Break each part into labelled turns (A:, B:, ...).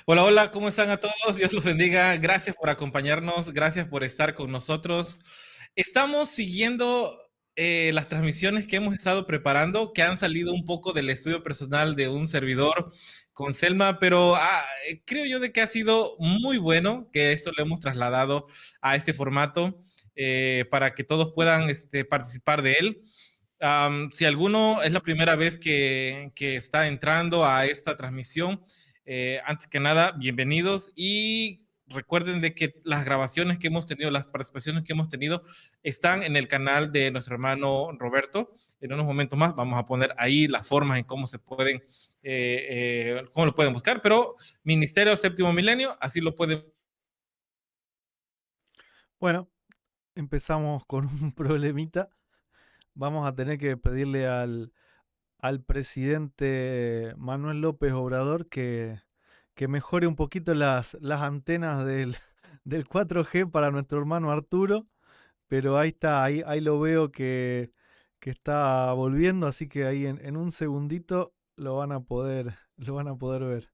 A: Hola, hola, ¿cómo están a todos? Dios los bendiga. Gracias por acompañarnos, gracias por estar con nosotros. Estamos siguiendo las transmisiones que hemos estado preparando, que han salido un poco del estudio personal de un servidor con Selma, pero creo yo de que ha sido muy bueno que esto lo hemos trasladado a este formato para que todos puedan participar de él. Si alguno es la primera vez que está entrando a esta transmisión, antes que nada, bienvenidos y recuerden de que las grabaciones que hemos tenido, las participaciones que hemos tenido, están en el canal de nuestro hermano Roberto. En unos momentos más vamos a poner ahí las formas en cómo se pueden, cómo lo pueden buscar, pero Ministerio Séptimo Milenio, así lo pueden.
B: Bueno, empezamos con un problemita. Vamos a tener que pedirle al presidente Manuel López Obrador que mejore un poquito las antenas del 4G para nuestro hermano Arturo, pero ahí está, ahí lo veo que está volviendo, así que ahí en un segundito lo van a poder ver.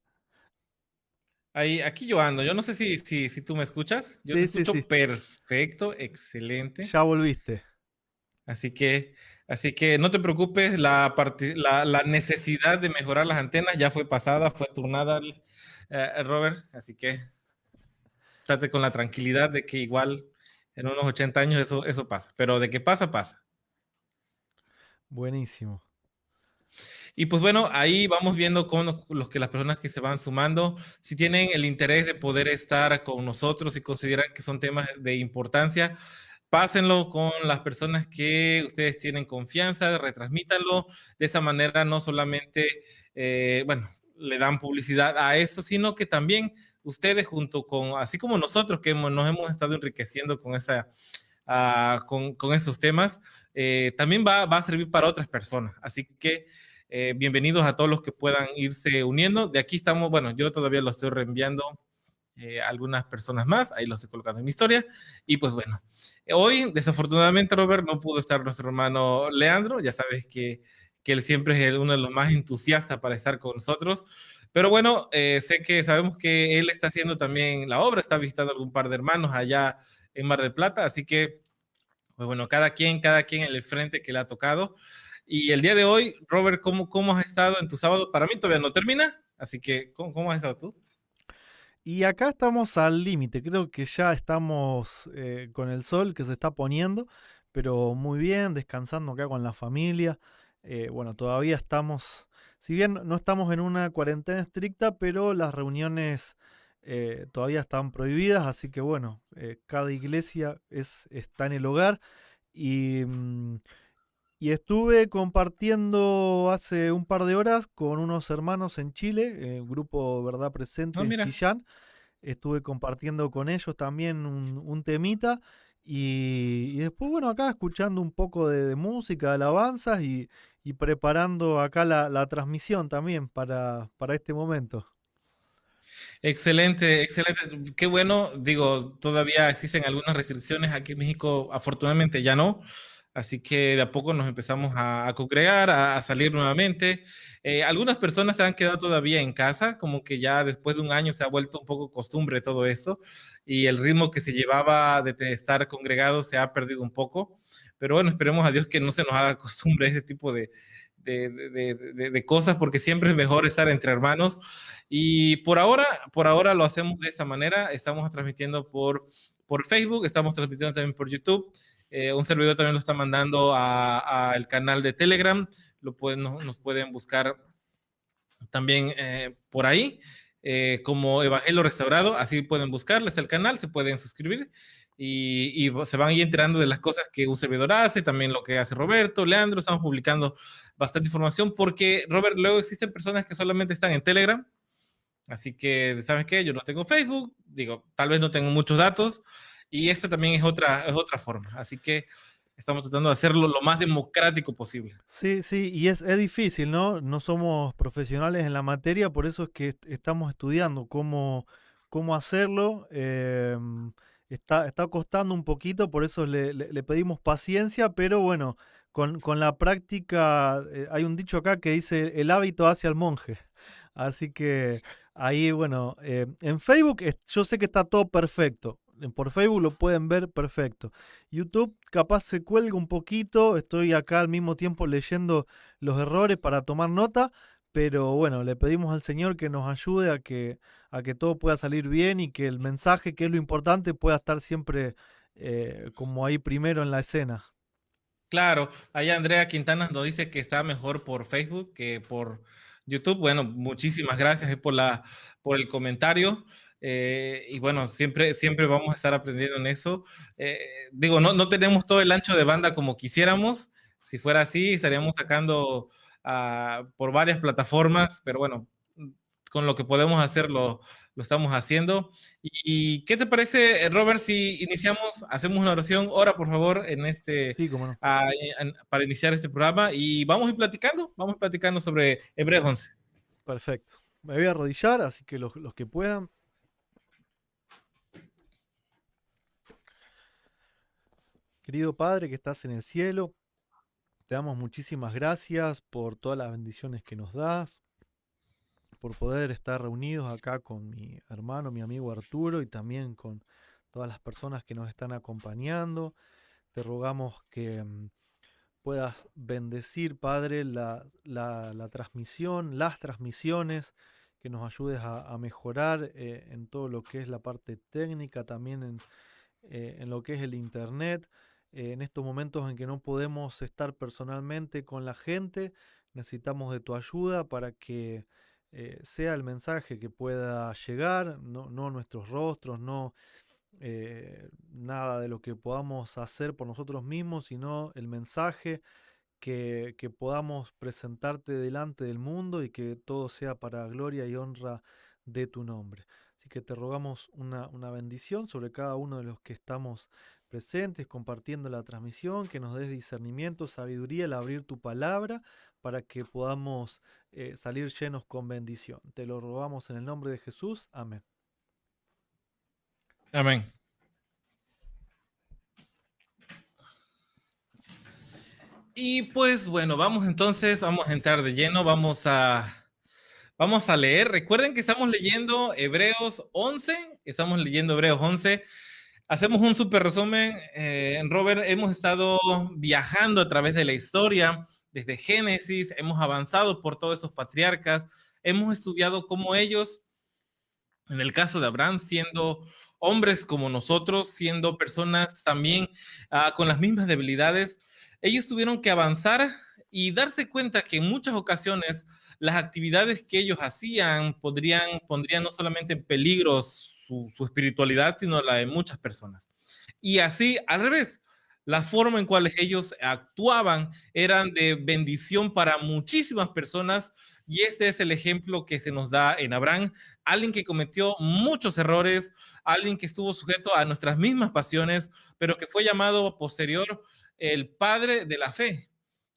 A: Ahí, aquí yo ando. Yo no sé si tú me escuchas. Yo te
B: Sí, sí,
A: escucho
B: sí,
A: perfecto, excelente.
B: ya volviste.
A: Así que, así que no te preocupes, la necesidad de mejorar las antenas ya fue pasada, fue turnada, Robert. Así que estate con la tranquilidad de que igual en unos 80 años eso pasa. Pero de que pasa, pasa.
B: Buenísimo.
A: Y pues bueno, ahí vamos viendo con las personas que se van sumando, si tienen el interés de poder estar con nosotros y consideran que son temas de importancia, pásenlo con las personas que ustedes tienen confianza, retransmítanlo. De esa manera no solamente, bueno, le dan publicidad a eso, sino que también ustedes junto con, así como nosotros que nos hemos estado enriqueciendo con con esos temas, también va a servir para otras personas. Así que bienvenidos a todos los que puedan irse uniendo. De aquí estamos, bueno, yo todavía lo estoy reenviando algunas personas más, ahí lo estoy colocando en mi historia. Y pues bueno, hoy desafortunadamente, Robert, no pudo estar nuestro hermano Leandro, ya sabes que él siempre es uno de los más entusiastas para estar con nosotros. Pero bueno, sabemos que él está haciendo también la obra, está visitando algún par de hermanos allá en Mar del Plata, así que, pues bueno, cada quien en el frente que le ha tocado. Y el día de hoy, Robert, ¿cómo has estado en tu sábado? Para mí todavía no termina, así que, ¿cómo has estado tú?
B: Y acá estamos al límite, creo que ya estamos con el sol que se está poniendo, pero muy bien, descansando acá con la familia. Bueno, todavía estamos, si bien no estamos en una cuarentena estricta, pero las reuniones todavía están prohibidas, así que bueno, cada iglesia está en el hogar y, y estuve compartiendo hace un par de horas con unos hermanos en Chile, Grupo Verdad
A: No,
B: Presente
A: mira.
B: Chillán. Estuve compartiendo con ellos también un temita. Y después, bueno, acá escuchando un poco de música, de alabanzas y preparando acá la transmisión también para este momento.
A: Excelente, excelente. Qué bueno. Digo, todavía existen algunas restricciones aquí en México, afortunadamente ya no. Así que de a poco nos empezamos a congregar, a salir nuevamente. Algunas personas se han quedado todavía en casa, como que ya después de un año se ha vuelto un poco costumbre todo eso y el ritmo que se llevaba de estar congregado se ha perdido un poco. Pero bueno, esperemos a Dios que no se nos haga costumbre ese tipo de cosas, porque siempre es mejor estar entre hermanos. Y por ahora lo hacemos de esa manera. Estamos transmitiendo por Facebook, estamos transmitiendo también por YouTube. Un servidor también lo está mandando al canal de Telegram. Nos pueden buscar también por ahí como Evangelio Restaurado. Así pueden buscarles el canal, se pueden suscribir y se van a ir enterando de las cosas que un servidor hace, también lo que hace Roberto, Leandro. Estamos publicando bastante información porque, Robert, luego existen personas que solamente están en Telegram. Así que, ¿sabes qué? Yo no tengo Facebook, digo, tal vez no tengo muchos datos y esta también es otra forma. Así que estamos tratando de hacerlo lo más democrático posible.
B: Sí, sí, y es difícil, ¿no? No somos profesionales en la materia, por eso es que estamos estudiando cómo hacerlo. Está costando un poquito, por eso le pedimos paciencia, pero bueno, con la práctica, hay un dicho acá que dice, el hábito hace al monje. Así que Ahí, bueno, en Facebook yo sé que está todo perfecto. Por Facebook lo pueden ver perfecto. YouTube capaz se cuelga un poquito. Estoy acá al mismo tiempo leyendo los errores para tomar nota. Pero bueno, le pedimos al Señor que nos ayude a que todo pueda salir bien y que el mensaje, que es lo importante, pueda estar siempre como ahí primero en la escena.
A: Claro, ahí Andrea Quintana nos dice que está mejor por Facebook que por YouTube. Bueno, muchísimas gracias por el comentario. Y bueno, siempre vamos a estar aprendiendo en eso. Eh, Digo, no tenemos todo el ancho de banda como quisiéramos. Si fuera así, estaríamos sacando por varias plataformas, pero bueno, con lo que podemos hacer lo estamos haciendo. ¿Y qué te parece, Robert, si iniciamos, hacemos una oración? Ora, por favor, en
B: Sí, cómo no.
A: para iniciar este programa y vamos platicando sobre Hebreos 11.
B: Perfecto. Me voy a arrodillar, así que los que puedan. Querido Padre que estás en el cielo, te damos muchísimas gracias por todas las bendiciones que nos das, por poder estar reunidos acá con mi hermano, mi amigo Arturo y también con todas las personas que nos están acompañando. Te rogamos que puedas bendecir, Padre, la transmisión, las transmisiones, que nos ayudes a mejorar en todo lo que es la parte técnica, también en lo que es el Internet. En estos momentos en que no podemos estar personalmente con la gente, necesitamos de tu ayuda para que sea el mensaje que pueda llegar, no nuestros rostros, no nada de lo que podamos hacer por nosotros mismos, sino el mensaje que podamos presentarte delante del mundo y que todo sea para gloria y honra de tu nombre. Así que te rogamos una bendición sobre cada uno de los que estamos presentes, compartiendo la transmisión, que nos des discernimiento, sabiduría al abrir tu palabra, para que podamos salir llenos con bendición. Te lo rogamos en el nombre de Jesús. Amén.
A: Amén. Y pues bueno, vamos a entrar de lleno, vamos a leer. Recuerden que estamos leyendo Hebreos 11, estamos leyendo Hebreos 11. Hacemos un súper resumen. Robert, hemos estado viajando a través de la historia, desde Génesis, hemos avanzado por todos esos patriarcas, hemos estudiado cómo ellos, en el caso de Abraham, siendo hombres como nosotros, siendo personas también con las mismas debilidades, ellos tuvieron que avanzar y darse cuenta que en muchas ocasiones las actividades que ellos hacían pondrían no solamente en peligro su espiritualidad, sino la de muchas personas. Y así, al revés, la forma en cual ellos actuaban eran de bendición para muchísimas personas y este es el ejemplo que se nos da en Abraham, alguien que cometió muchos errores, alguien que estuvo sujeto a nuestras mismas pasiones, pero que fue llamado posterior el padre de la fe.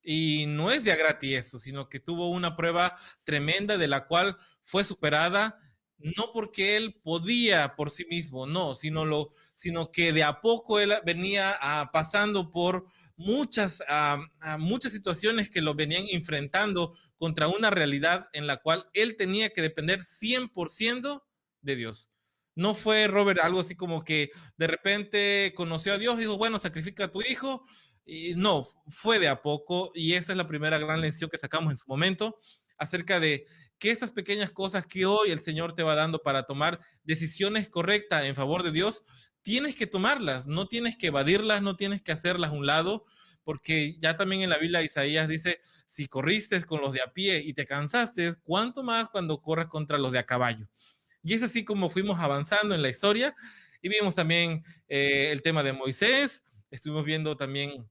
A: Y no es de a gratis eso, sino que tuvo una prueba tremenda de la cual fue superada, no porque él podía por sí mismo, no, sino que de a poco él venía pasando por muchas situaciones que lo venían enfrentando contra una realidad en la cual él tenía que depender 100% de Dios. No fue, Robert, algo así como que de repente conoció a Dios y dijo, bueno, sacrifica a tu hijo. Y no, fue de a poco y esa es la primera gran lección que sacamos en su momento acerca de que esas pequeñas cosas que hoy el Señor te va dando para tomar decisiones correctas en favor de Dios, tienes que tomarlas, no tienes que evadirlas, no tienes que hacerlas a un lado, porque ya también en la Biblia Isaías dice, si corriste con los de a pie y te cansaste, ¿cuánto más cuando corres contra los de a caballo? Y es así como fuimos avanzando en la historia y vimos también el tema de Moisés, estuvimos viendo también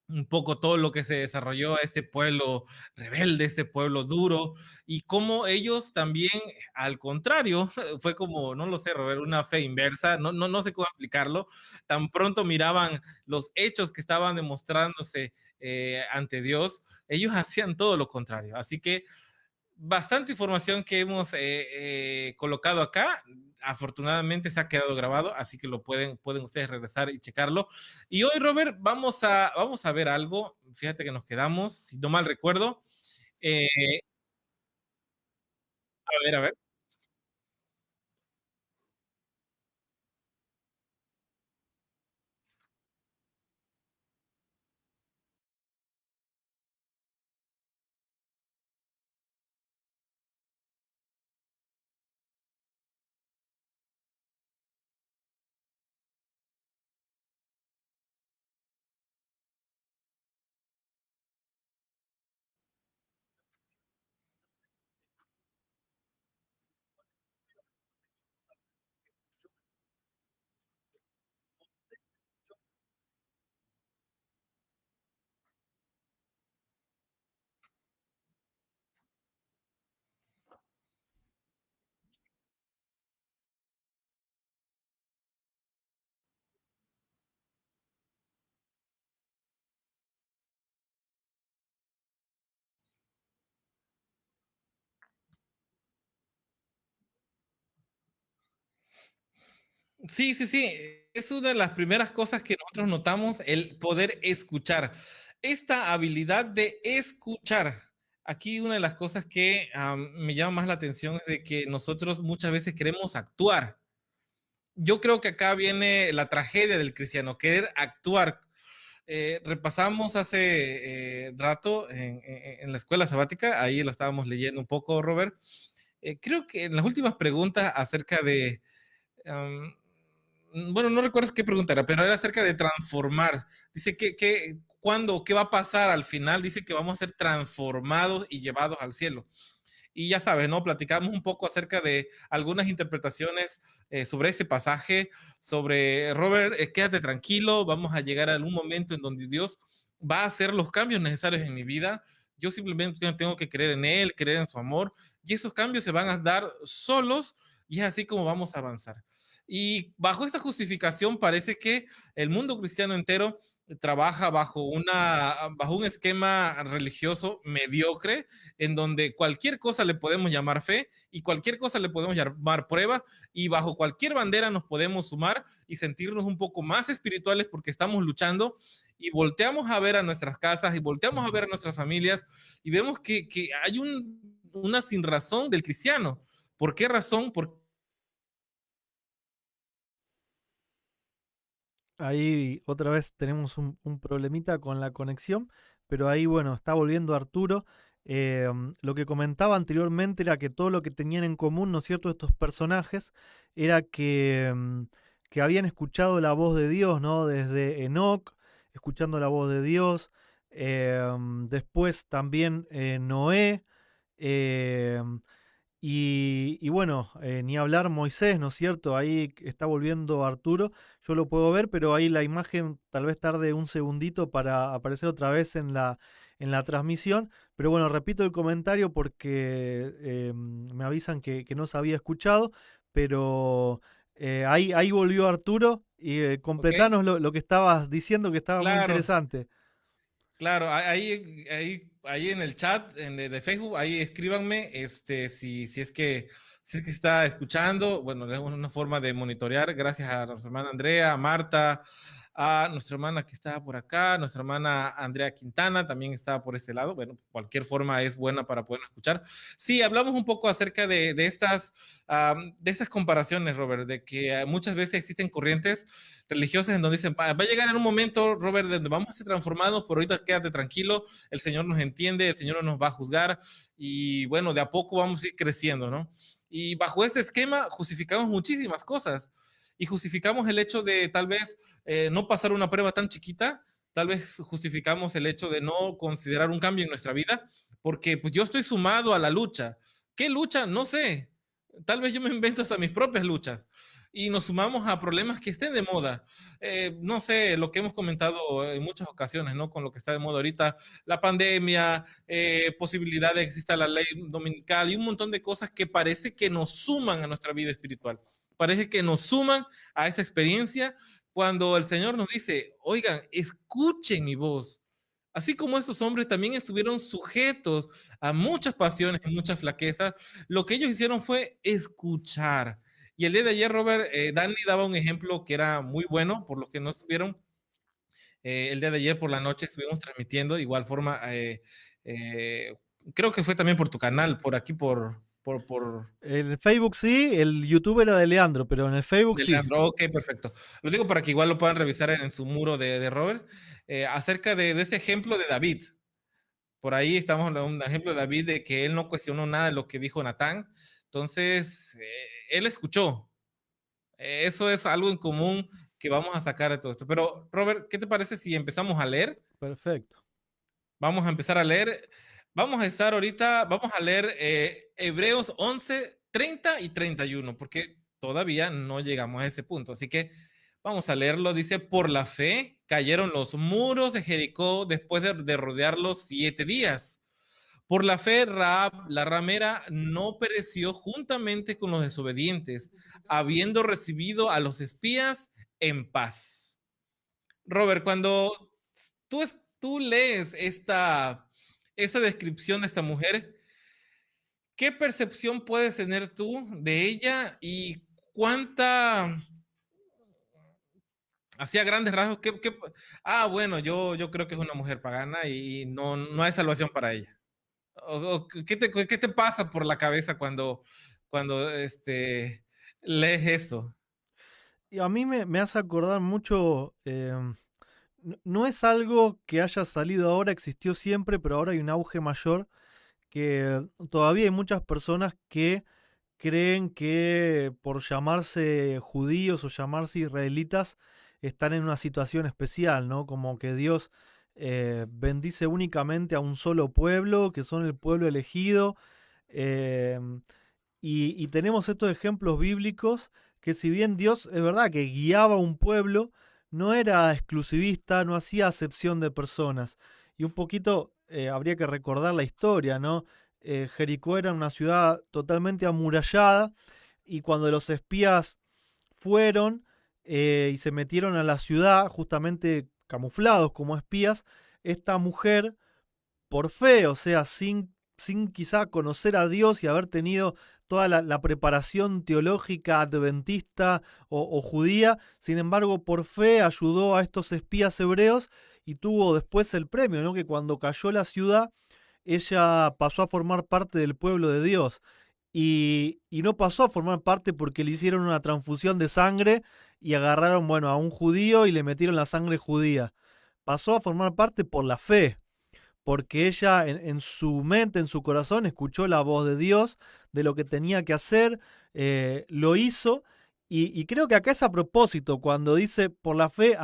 A: un poco todo lo que se desarrolló a este pueblo rebelde, este pueblo duro, y cómo ellos también, al contrario, fue como, no lo sé, Robert, una fe inversa, no sé cómo explicarlo, tan pronto miraban los hechos que estaban demostrándose ante Dios, ellos hacían todo lo contrario. Así que bastante información que hemos colocado acá. Afortunadamente se ha quedado grabado, así que pueden ustedes regresar y checarlo. Y hoy, Robert, vamos a ver algo. Fíjate que nos quedamos, si no mal recuerdo. Eh, a ver, a ver. Sí, sí, sí. Es una de las primeras cosas que nosotros notamos, el poder escuchar. Esta habilidad de escuchar. Aquí una de las cosas que me llama más la atención es de que nosotros muchas veces queremos actuar. Yo creo que acá viene la tragedia del cristiano, querer actuar. Repasamos hace rato en la escuela sabática, ahí lo estábamos leyendo un poco, Robert. Creo que en las últimas preguntas acerca de, um, bueno, no recuerdo qué pregunta era, pero era acerca de transformar. Dice que cuándo, qué va a pasar al final, dice que vamos a ser transformados y llevados al cielo. Y ya sabes, ¿no? Platicamos un poco acerca de algunas interpretaciones sobre ese pasaje, sobre Robert, quédate tranquilo, vamos a llegar a un momento en donde Dios va a hacer los cambios necesarios en mi vida. Yo simplemente tengo que creer en Él, creer en su amor, y esos cambios se van a dar solos, y es así como vamos a avanzar. Y bajo esta justificación parece que el mundo cristiano entero trabaja bajo un esquema religioso mediocre, en donde cualquier cosa le podemos llamar fe y cualquier cosa le podemos llamar prueba, y bajo cualquier bandera nos podemos sumar y sentirnos un poco más espirituales porque estamos luchando, y volteamos a ver a nuestras casas y volteamos a ver a nuestras familias y vemos que hay una sin razón del cristiano. ¿Por qué razón? Porque
B: Ahí otra vez tenemos un problemita con la conexión, pero ahí, bueno, está volviendo Arturo. Lo que comentaba anteriormente era que todo lo que tenían en común, ¿no es cierto?, estos personajes, era que habían escuchado la voz de Dios, ¿no? Desde Enoc, escuchando la voz de Dios. Después también Noé. em, y bueno, ni hablar Moisés, ¿no es cierto? Ahí está volviendo Arturo. Yo lo puedo ver, pero ahí la imagen tal vez tarde un segundito para aparecer otra vez en la transmisión. Pero bueno, repito el comentario porque me avisan que no se había escuchado. Pero ahí volvió Arturo y
A: ¿ok?
B: completanos lo que estabas diciendo, que estaba muy
A: Claro,
B: interesante.
A: claro, ahí en el chat de Facebook, ahí escríbanme, si es que está escuchando, bueno, es una forma de monitorear, gracias a nuestra hermana Andrea, a Marta, a nuestra hermana que estaba por acá, nuestra hermana Andrea Quintana también estaba por este lado, bueno, cualquier forma es buena para poder escuchar. Sí, hablamos un poco acerca de estas comparaciones, Robert, de que muchas veces existen corrientes religiosas en donde dicen, va a llegar en un momento, Robert, donde vamos a ser transformados, por ahorita quédate tranquilo, el Señor nos entiende, el Señor no nos va a juzgar, y bueno, de a poco vamos a ir creciendo, ¿no? Y bajo este esquema justificamos muchísimas cosas, y justificamos el hecho de tal vez no pasar una prueba tan chiquita, tal vez justificamos el hecho de no considerar un cambio en nuestra vida, porque pues yo estoy sumado a la lucha. ¿Qué lucha? No sé. Tal vez yo me invento hasta mis propias luchas y nos sumamos a problemas que estén de moda. No sé, lo que hemos comentado en muchas ocasiones, ¿no? Con lo que está de moda ahorita, la pandemia, posibilidad de que exista la ley dominical y un montón de cosas que parece que nos suman a nuestra vida espiritual. Parece que nos suman a esta experiencia cuando el Señor nos dice, oigan, escuchen mi voz. Así como estos hombres también estuvieron sujetos a muchas pasiones y muchas flaquezas, lo que ellos hicieron fue escuchar. Y el día de ayer, Robert, Dani daba un ejemplo que era muy bueno, por los que no estuvieron. El día de ayer por la noche estuvimos transmitiendo, de igual forma, eh, creo que fue también por tu canal, por aquí, por
B: El Facebook sí, el YouTube era de Leandro, pero en el Facebook
A: de
B: sí.
A: Leandro. Ok, perfecto. Lo digo para que igual lo puedan revisar en su muro de Robert, acerca de ese ejemplo de David. Por ahí estamos en un ejemplo de David de que él no cuestionó nada de lo que dijo Natán. Entonces, él escuchó. Eso es algo en común que vamos a sacar de todo esto. Pero, Robert, ¿qué te parece si empezamos a leer?
B: Perfecto.
A: Vamos a empezar a leer. Vamos a estar ahorita, vamos a leer Hebreos 11, 30 y 31, porque todavía no llegamos a ese punto. Así que vamos a leerlo. Dice, por la fe cayeron los muros de Jericó después de rodearlos 7 días. Por la fe, Raab, la ramera, no pereció juntamente con los desobedientes, habiendo recibido a los espías en paz. Robert, cuando tú lees esta descripción de esta mujer, ¿qué percepción puedes tener tú de ella y cuánta, Así a grandes rasgos, bueno, yo creo que es una mujer pagana y no hay salvación para ella. ¿Qué te pasa por la cabeza cuando lees eso?
B: Y a mí me hace acordar mucho, no es algo que haya salido ahora, existió siempre, pero ahora hay un auge mayor, que todavía hay muchas personas que creen que por llamarse judíos o llamarse israelitas están en una situación especial, ¿no? Como que Dios bendice únicamente a un solo pueblo, que son el pueblo elegido. em, y tenemos estos ejemplos bíblicos que si bien Dios es verdad que guiaba a un pueblo, no era exclusivista, no hacía acepción de personas. Y un poquito habría que recordar la historia, ¿no? Jericó era una ciudad totalmente amurallada y cuando los espías fueron y se metieron a la ciudad justamente camuflados como espías, esta mujer por fe, o sea, sin quizá conocer a Dios y haber tenido toda la preparación teológica adventista o judía, sin embargo, por fe ayudó a estos espías hebreos y tuvo después el premio, ¿no? Que cuando cayó la ciudad, ella pasó a formar parte del pueblo de Dios. Y no pasó a formar parte porque le hicieron una transfusión de sangre y agarraron, bueno, a un judío y le metieron la sangre judía. Pasó a formar parte por la fe, porque ella en su mente, en su corazón, escuchó la voz de Dios, de lo que tenía que hacer, lo hizo, y creo que acá es a propósito, cuando dice por la fe,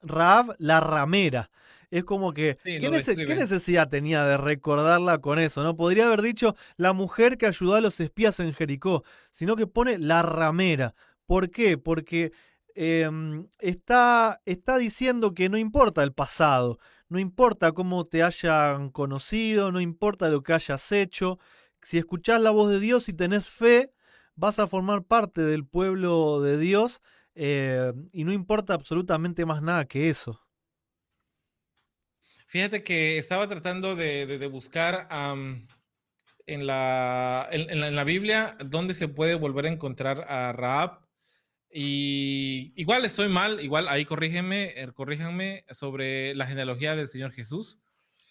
B: Raab la ramera. Es como que,
A: Sí,
B: ¿qué,
A: lo
B: qué
A: describe.
B: necesidad tenía de recordarla con eso? ¿No? Podría haber dicho la mujer que ayudó a los espías en Jericó, sino que pone la ramera. ¿Por qué? Porque está diciendo que no importa el pasado, no importa cómo te hayan conocido, no importa lo que hayas hecho. Si escuchás la voz de Dios y tenés fe, vas a formar parte del pueblo de Dios y no importa absolutamente más nada que eso.
A: Fíjate que estaba tratando de buscar en la Biblia dónde se puede volver a encontrar a Rahab. Y igual estoy mal, igual ahí corríjanme sobre la genealogía del Señor Jesús.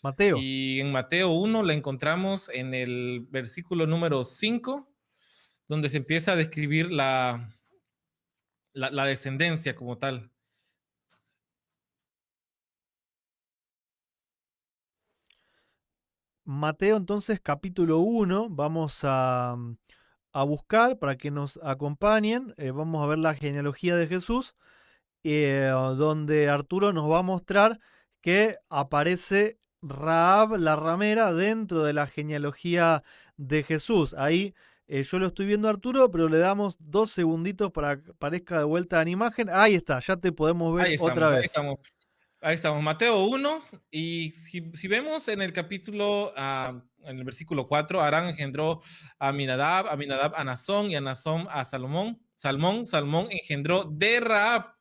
B: Mateo,
A: Y en Mateo 1 la encontramos en el versículo número 5 donde se empieza a describir la descendencia como tal.
B: Mateo entonces capítulo 1, vamos a buscar para que nos acompañen, vamos a ver la genealogía de Jesús, donde Arturo nos va a mostrar que aparece Rahab la ramera dentro de la genealogía de Jesús. Ahí yo lo estoy viendo Arturo, pero le damos 2 segunditos para que aparezca de vuelta en imagen. Ahí está, ya te podemos ver
A: Ahí
B: otra
A: estamos, ahí
B: vez.
A: estamos. Ahí estamos, Mateo 1, y si vemos en el capítulo, en el versículo 4, Arán engendró a Aminadab a Nazón, y a Nazón a Salmón engendró de Rahab.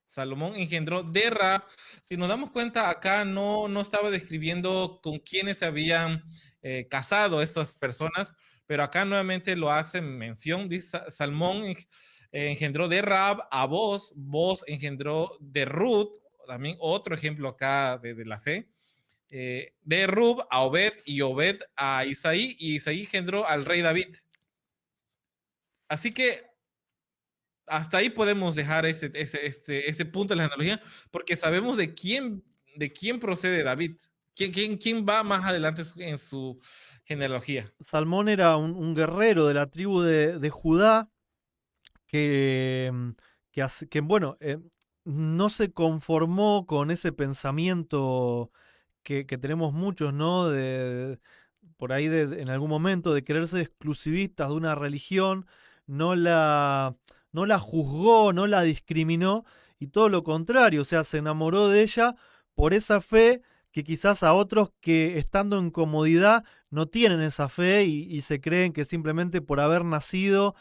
A: Salomón engendró de Rahab. Si nos damos cuenta, acá no estaba describiendo con quiénes se habían casado esas personas, pero acá nuevamente lo hace mención. Dice, Salmón engendró de Rahab a Boz engendró de Ruth, también otro ejemplo acá de la fe. De Rub a Obed y Obed a Isaí, y Isaí engendró al rey David. Así que hasta ahí podemos dejar ese punto de la analogía, porque sabemos de quién procede David, quién va más adelante en su genealogía.
B: Salmón era un guerrero de la tribu de Judá que, bueno, no se conformó con ese pensamiento que tenemos muchos, ¿no? Por ahí en algún momento de quererse exclusivistas de una religión, no la, no la juzgó, no la discriminó, y todo lo contrario, o sea, se enamoró de ella por esa fe que quizás a otros que estando en comodidad no tienen esa fe y se creen que simplemente por haber nacido,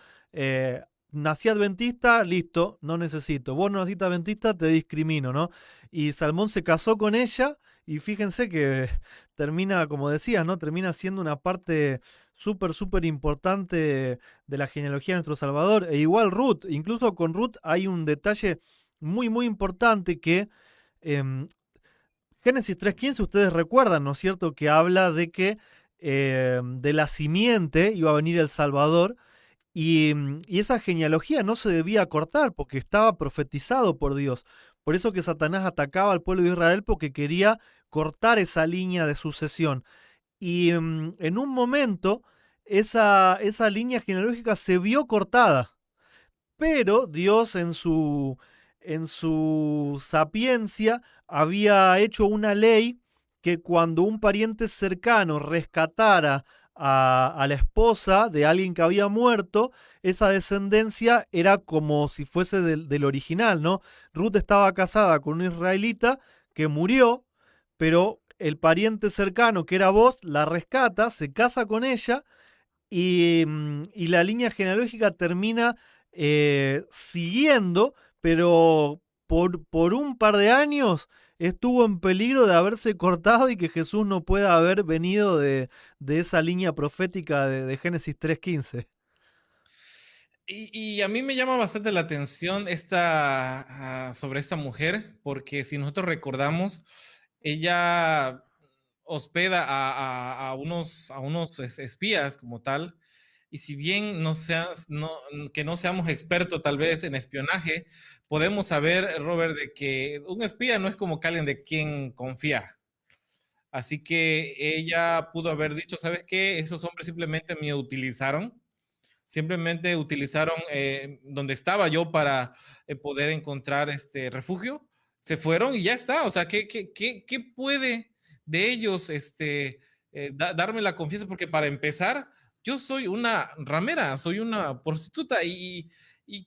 B: nací adventista, listo, no necesito. Vos no naciste adventista, te discrimino, ¿no? Y Salmón se casó con ella Y fíjense que termina, como decías, ¿no? Termina siendo una parte súper, súper importante de la genealogía de nuestro Salvador. E igual Ruth, incluso con Ruth hay un detalle muy, muy importante que em, Génesis 3.15, ustedes recuerdan, ¿no es cierto?, que habla de que de la simiente iba a venir el Salvador y esa genealogía no se debía cortar porque estaba profetizado por Dios. Por eso que Satanás atacaba al pueblo de Israel porque quería cortar esa línea de sucesión. Y en un momento esa línea genealógica se vio cortada, pero Dios en su sapiencia había hecho una ley que cuando un pariente cercano rescatara a la esposa de alguien que había muerto, esa descendencia era como si fuese del original, ¿no? Ruth estaba casada con un israelita que murió, pero el pariente cercano, que era vos, la rescata, se casa con ella y la línea genealógica termina siguiendo, pero por un par de años estuvo en peligro de haberse cortado y que Jesús no pueda haber venido de esa línea profética de Génesis 3.15.
A: Y a mí me llama bastante la atención sobre esta mujer, porque si nosotros recordamos, ella hospeda a unos espías como tal, y si bien que no seamos expertos tal vez en espionaje, podemos saber, Robert, de que un espía no es como que alguien de quien confiar. Así que ella pudo haber dicho, ¿sabes qué? Esos hombres simplemente me utilizaron, simplemente utilizaron donde estaba yo para poder encontrar este refugio, se fueron y ya está. O sea, ¿qué puede de ellos darme la confianza? Porque para empezar, yo soy una ramera, soy una prostituta y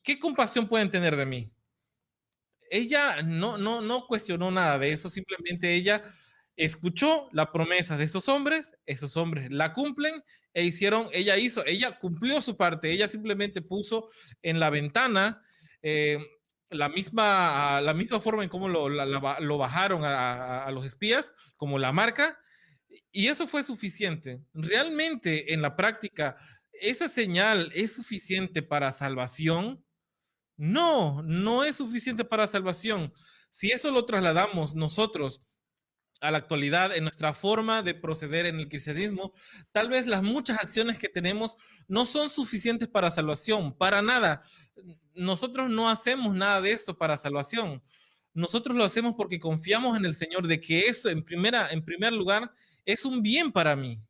A: ¿qué compasión pueden tener de mí? Ella no cuestionó nada de eso, simplemente ella escuchó la promesa de esos hombres la cumplen ella cumplió su parte, ella simplemente puso en la ventana eh, la misma forma en cómo lo bajaron a los espías, como la marca, y eso fue suficiente. Realmente en la práctica, esa señal es suficiente para salvación. No, no es suficiente para salvación. Si eso lo trasladamos nosotros a la actualidad en nuestra forma de proceder en el cristianismo, tal vez las muchas acciones que tenemos no son suficientes para salvación, para nada. Nosotros no hacemos nada de eso para salvación. Nosotros lo hacemos porque confiamos en el Señor de que eso en primer lugar es un bien para mí,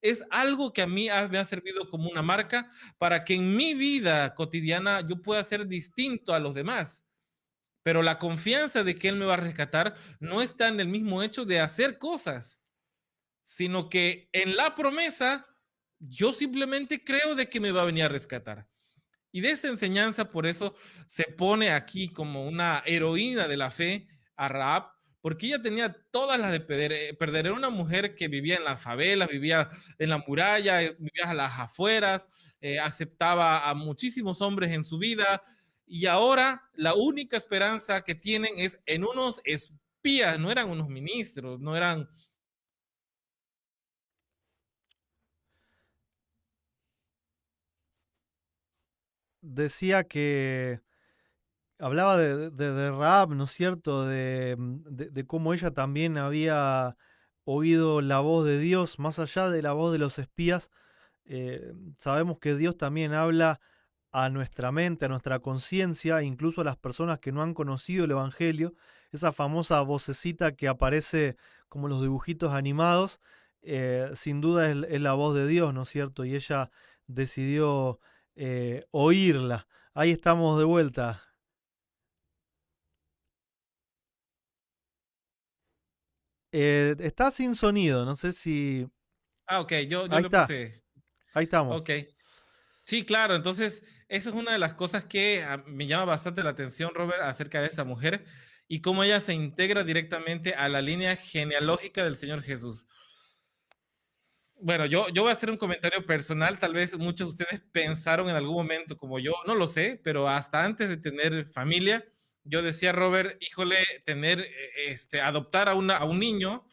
A: es algo que a mí me ha servido como una marca para que en mi vida cotidiana yo pueda ser distinto a los demás. Pero la confianza de que Él me va a rescatar no está en el mismo hecho de hacer cosas, sino que en la promesa yo simplemente creo de que me va a venir a rescatar. Y de esa enseñanza, por eso se pone aquí como una heroína de la fe a Raab, porque ella tenía todas las de perder. Era una mujer que vivía en las favelas, vivía en la muralla, vivía a las afueras, aceptaba a muchísimos hombres en su vida, y ahora la única esperanza que tienen es en unos espías, no eran unos ministros, no eran...
B: Decía que hablaba de Rahab, ¿no es cierto? De cómo ella también había oído la voz de Dios, más allá de la voz de los espías. Sabemos que Dios también habla a nuestra mente, a nuestra conciencia, incluso a las personas que no han conocido el Evangelio. Esa famosa vocecita que aparece como los dibujitos animados, sin duda es la voz de Dios, ¿no es cierto? Y ella decidió oírla. Ahí estamos de vuelta. Está sin sonido, no sé si...
A: Ah, ok, yo
B: Ahí
A: le
B: está,
A: puse...
B: ahí estamos.
A: Ok. Sí, claro, entonces eso es una de las cosas que me llama bastante la atención, Robert, acerca de esa mujer y cómo ella se integra directamente a la línea genealógica del Señor Jesús. Bueno, yo voy a hacer un comentario personal, tal vez muchos de ustedes pensaron en algún momento como yo, no lo sé, pero hasta antes de tener familia, yo decía, Robert, híjole, adoptar a un niño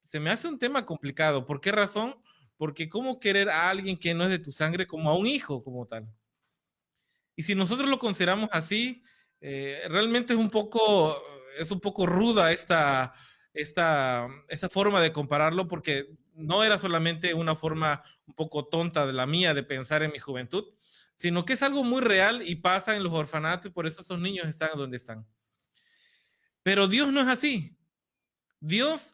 A: se me hace un tema complicado. ¿Por qué razón? Porque cómo querer a alguien que no es de tu sangre como a un hijo como tal. Y si nosotros lo consideramos así, realmente es un poco ruda esta forma de compararlo, porque no era solamente una forma un poco tonta de la mía de pensar en mi juventud, sino que es algo muy real y pasa en los orfanatos y por eso estos niños están donde están. Pero Dios no es así. Dios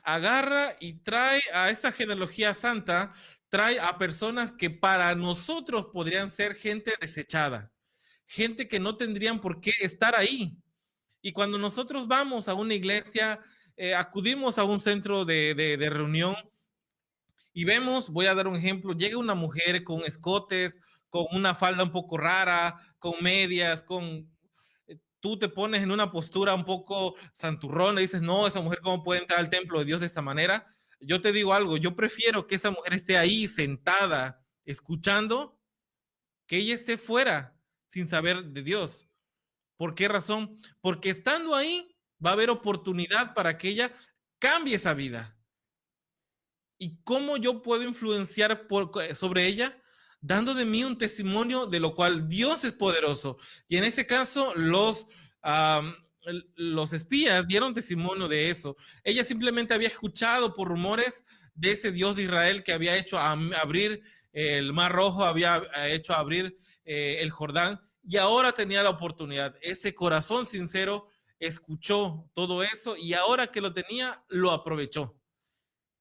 A: agarra y trae a esta genealogía santa, trae a personas que para nosotros podrían ser gente desechada, gente que no tendrían por qué estar ahí. Y cuando nosotros vamos a una iglesia, acudimos a un centro de reunión y vemos, voy a dar un ejemplo, llega una mujer con escotes, con una falda un poco rara, con medias, tú te pones en una postura un poco santurrona y dices, no, esa mujer cómo puede entrar al templo de Dios de esta manera. Yo te digo algo, yo prefiero que esa mujer esté ahí sentada, escuchando, que ella esté fuera sin saber de Dios. ¿Por qué razón? Porque estando ahí va a haber oportunidad para que ella cambie esa vida. ¿Y cómo yo puedo influenciar sobre ella? Dando de mí un testimonio de lo cual Dios es poderoso. Y en ese caso, los espías dieron testimonio de eso. Ella simplemente había escuchado por rumores de ese Dios de Israel que había hecho abrir el Mar Rojo, había hecho abrir el Jordán, y ahora tenía la oportunidad. Ese corazón sincero escuchó todo eso y ahora que lo tenía, lo aprovechó.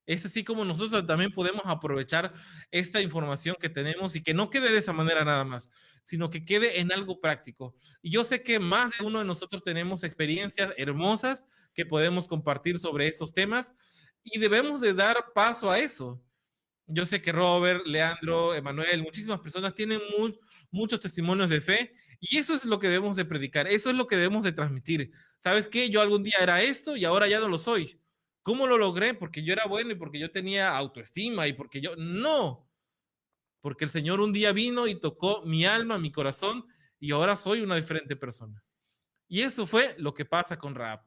A: Es así como nosotros también podemos aprovechar esta información que tenemos y que no quede de esa manera nada más, sino que quede en algo práctico. Y yo sé que más de uno de nosotros tenemos experiencias hermosas que podemos compartir sobre estos temas y debemos de dar paso a eso. Yo sé que Robert, Leandro, Emanuel, muchísimas personas tienen muchos testimonios de fe y eso es lo que debemos de predicar, eso es lo que debemos de transmitir. ¿Sabes qué? Yo algún día era esto y ahora ya no lo soy. ¿Cómo lo logré? Porque yo era bueno y porque yo tenía autoestima y porque yo... No, porque el Señor un día vino y tocó mi alma, mi corazón y ahora soy una diferente persona. Y eso fue lo que pasa con Raab.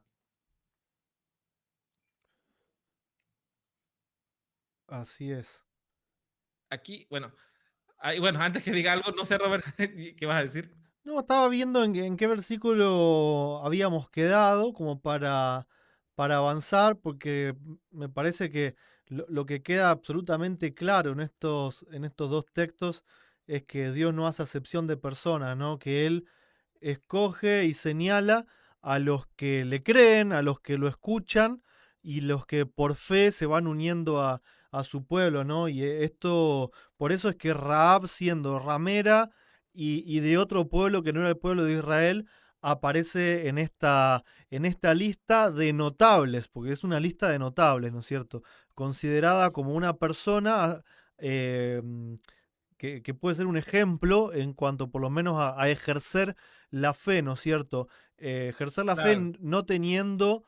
B: Así es.
A: Aquí, bueno, antes que diga algo, no sé, Robert, ¿qué vas a decir?
B: No, estaba viendo en qué versículo habíamos quedado como para avanzar, porque me parece que lo que queda absolutamente claro en estos dos textos es que Dios no hace acepción de personas, ¿no? Que Él escoge y señala a los que le creen, a los que lo escuchan y los que por fe se van uniendo a su pueblo, ¿no? Y esto, por eso es que Rahab, siendo ramera y de otro pueblo que no era el pueblo de Israel, aparece en esta lista de notables, porque es una lista de notables, ¿no es cierto? Considerada como una persona eh, que puede ser un ejemplo en cuanto por lo menos a ejercer la fe, ¿no es cierto? Ejercer la fe
A: Claro.
B: no teniendo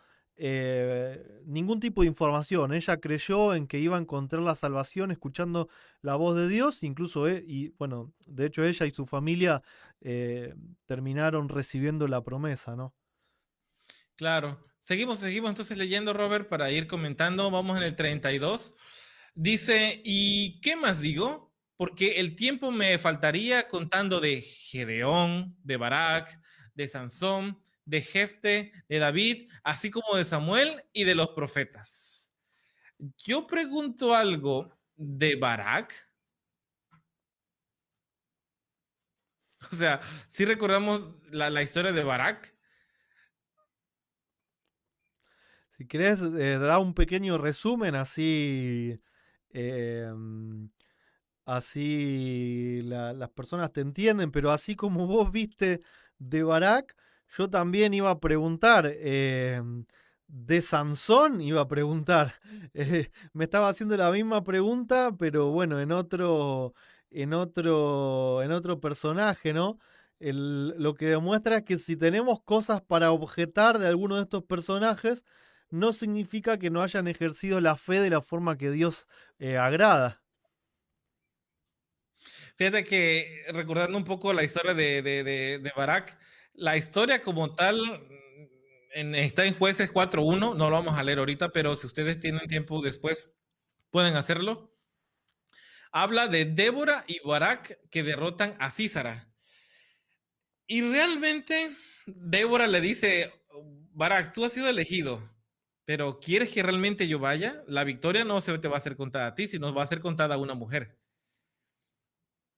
B: ningún tipo de información. Ella creyó en que iba a encontrar la salvación escuchando la voz de Dios, incluso, y bueno, de hecho ella y su familia eh, terminaron recibiendo la promesa, ¿no?
A: Claro. Seguimos entonces leyendo, Robert, para ir comentando. Vamos en el 32. Dice, ¿y qué más digo? Porque el tiempo me faltaría contando de Gedeón, de Barak, de Sansón, de Jefte, de David, así como de Samuel y de los profetas. Yo pregunto algo de Barak. O sea, si recordamos la historia de Barak.
B: Si querés, da un pequeño resumen así. eh, Así las personas te entienden, pero así como vos viste de Barak, yo también iba a preguntar, de Sansón iba a preguntar. Me estaba haciendo la misma pregunta, pero bueno, en otro personaje, ¿no? Lo que demuestra es que si tenemos cosas para objetar de alguno de estos personajes, no significa que no hayan ejercido la fe de la forma que Dios agrada.
A: Fíjate que recordando un poco la historia de Barak, La historia como tal está en Jueces 4:1, no lo vamos a leer ahorita, pero si ustedes tienen tiempo después, pueden hacerlo. Habla de Débora y Barak que derrotan a Císara. Y realmente Débora le dice, Barak, tú has sido elegido, pero ¿quieres que realmente yo vaya? La victoria no se te va a ser contada a ti, sino va a ser contada a una mujer.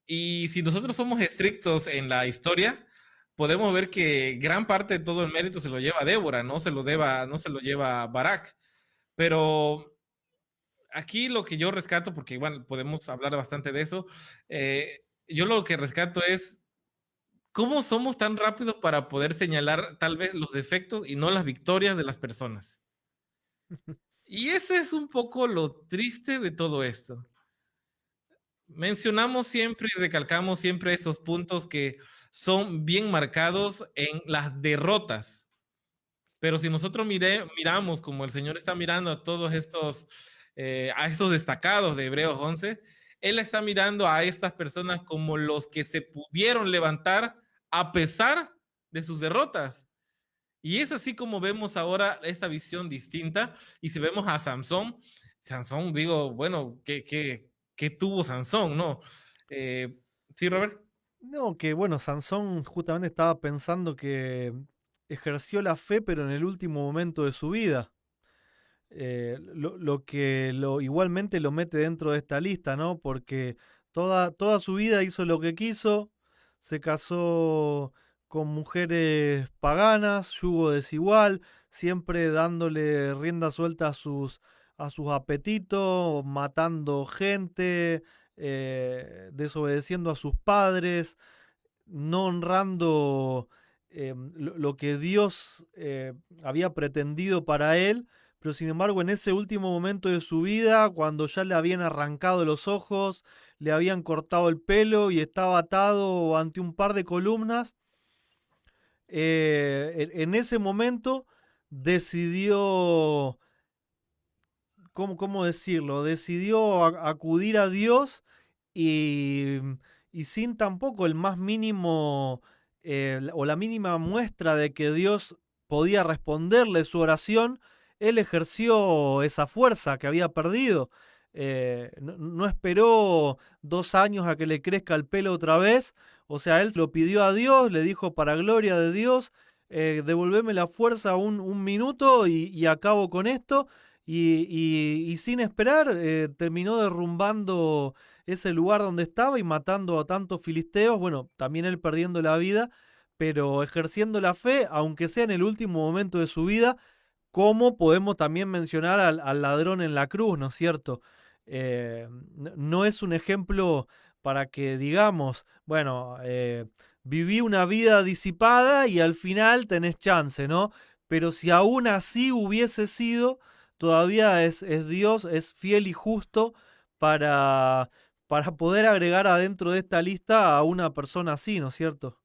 A: Y si nosotros somos estrictos en la historia, podemos ver que gran parte de todo el mérito se lo lleva Débora, no se lo lleva Barak. Pero aquí lo que yo rescato, porque igual podemos hablar bastante de eso, yo lo que rescato es cómo somos tan rápidos para poder señalar tal vez los defectos y no las victorias de las personas. Y ese es un poco lo triste de todo esto. Mencionamos siempre y recalcamos siempre estos puntos que son bien marcados en las derrotas. Pero si nosotros miramos como el Señor está mirando a todos a estos destacados de Hebreos 11, Él está mirando a estas personas como los que se pudieron levantar a pesar de sus derrotas. Y es así como vemos ahora esta visión distinta. Y si vemos a Sansón, digo, bueno, ¿qué tuvo Sansón, no? Sí, Robert.
B: No, que bueno, Sansón justamente estaba pensando que ejerció la fe, pero en el último momento de su vida. Lo que igualmente lo mete dentro de esta lista, ¿no? Porque toda su vida hizo lo que quiso, se casó con mujeres paganas, yugo desigual, siempre dándole rienda suelta a sus apetitos, matando gente, desobedeciendo a sus padres, no honrando lo que Dios había pretendido para él, pero sin embargo en ese último momento de su vida, cuando ya le habían arrancado los ojos, le habían cortado el pelo y estaba atado ante un par de columnas, en ese momento decidió, ¿cómo decirlo? Decidió acudir a Dios y, y sin tampoco el más mínimo o la mínima muestra de que Dios podía responderle su oración, él ejerció esa fuerza que había perdido. No esperó 2 años a que le crezca el pelo otra vez. O sea, él lo pidió a Dios, le dijo para gloria de Dios, devolveme la fuerza un minuto y acabo con esto. Y sin esperar, terminó derrumbando ese lugar donde estaba y matando a tantos filisteos, bueno, también él perdiendo la vida, pero ejerciendo la fe, aunque sea en el último momento de su vida, como podemos también mencionar al ladrón en la cruz, ¿no es cierto? No es un ejemplo para que digamos, bueno, viví una vida disipada y al final tenés chance, ¿no? Pero si aún así hubiese sido, todavía es Dios, es fiel y justo para, para poder agregar adentro de esta lista a una persona así, ¿no es cierto?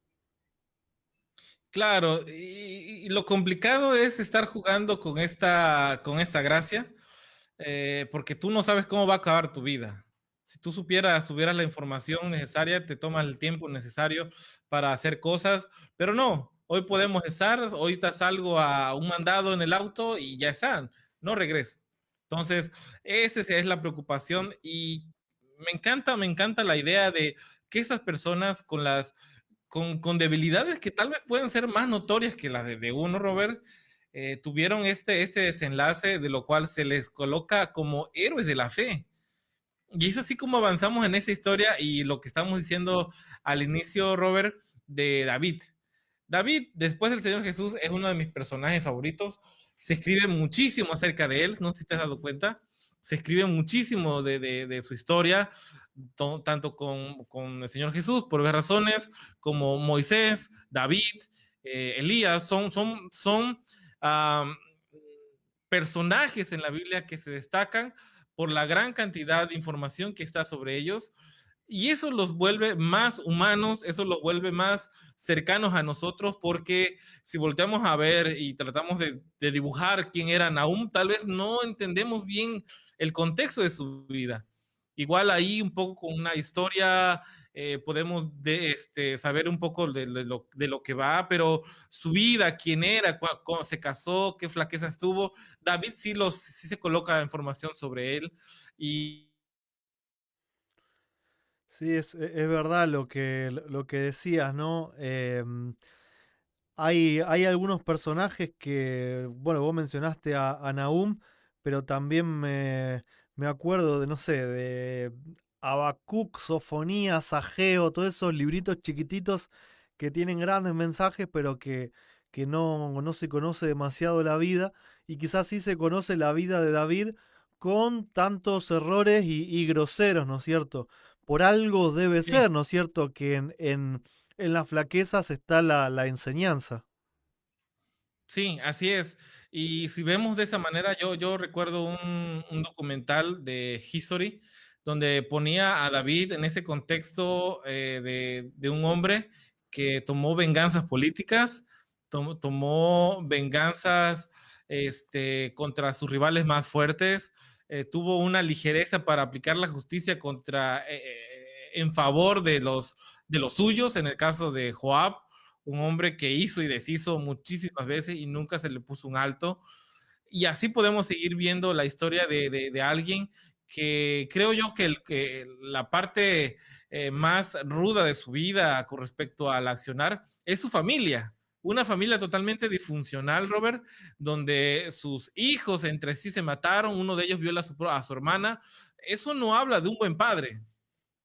A: Claro, y lo complicado es estar jugando con esta gracia, porque tú no sabes cómo va a acabar tu vida. Si tú tuvieras la información necesaria, te tomas el tiempo necesario para hacer cosas, pero no, hoy podemos estar, ahorita salgo a un mandado en el auto y ya están, no regreso. Entonces, esa es la preocupación y me encanta la idea de que esas personas con debilidades que tal vez pueden ser más notorias que las de uno, Robert, tuvieron este desenlace de lo cual se les coloca como héroes de la fe. Y es así como avanzamos en esa historia y lo que estamos diciendo al inicio, Robert, de David. David, después del Señor Jesús, es uno de mis personajes favoritos. Se escribe muchísimo acerca de él, no sé si te has dado cuenta. Se escribe muchísimo de su historia, tanto con el Señor Jesús, por varias razones, como Moisés, David, Elías, son um, personajes en la Biblia que se destacan por la gran cantidad de información que está sobre ellos. Y eso los vuelve más humanos, eso los vuelve más cercanos a nosotros, porque si volteamos a ver y tratamos de dibujar quién era Nahum, tal vez no entendemos bien el contexto de su vida. Igual ahí un poco con una historia podemos saber un poco de lo que va, pero su vida, quién era, cómo se casó, qué flaquezas tuvo. David sí se coloca información sobre él y
B: Sí, es verdad lo que decías, ¿no? Hay algunos personajes que, bueno, vos mencionaste a Nahum, pero también me acuerdo de, no sé, de Habacuc, Sofonías, Ageo, todos esos libritos chiquititos que tienen grandes mensajes, pero que no se conoce demasiado la vida, y quizás sí se conoce la vida de David con tantos errores y groseros, ¿no es cierto? Por algo debe
A: sí,
B: ser, ¿no es cierto? Que en las flaquezas está la enseñanza.
A: sí, así es. Y si vemos de esa manera, yo recuerdo un documental de History donde ponía a David en ese contexto de un hombre que tomó venganzas políticas, tomó venganzas contra sus rivales más fuertes, tuvo una ligereza para aplicar la justicia en favor de los suyos, en el caso de Joab, un hombre que hizo y deshizo muchísimas veces y nunca se le puso un alto. Y así podemos seguir viendo la historia de alguien que creo yo que la parte más ruda de su vida con respecto al accionar es su familia. Una familia totalmente disfuncional, Robert, donde sus hijos entre sí se mataron, uno de ellos viola a su hermana. Eso no habla de un buen padre,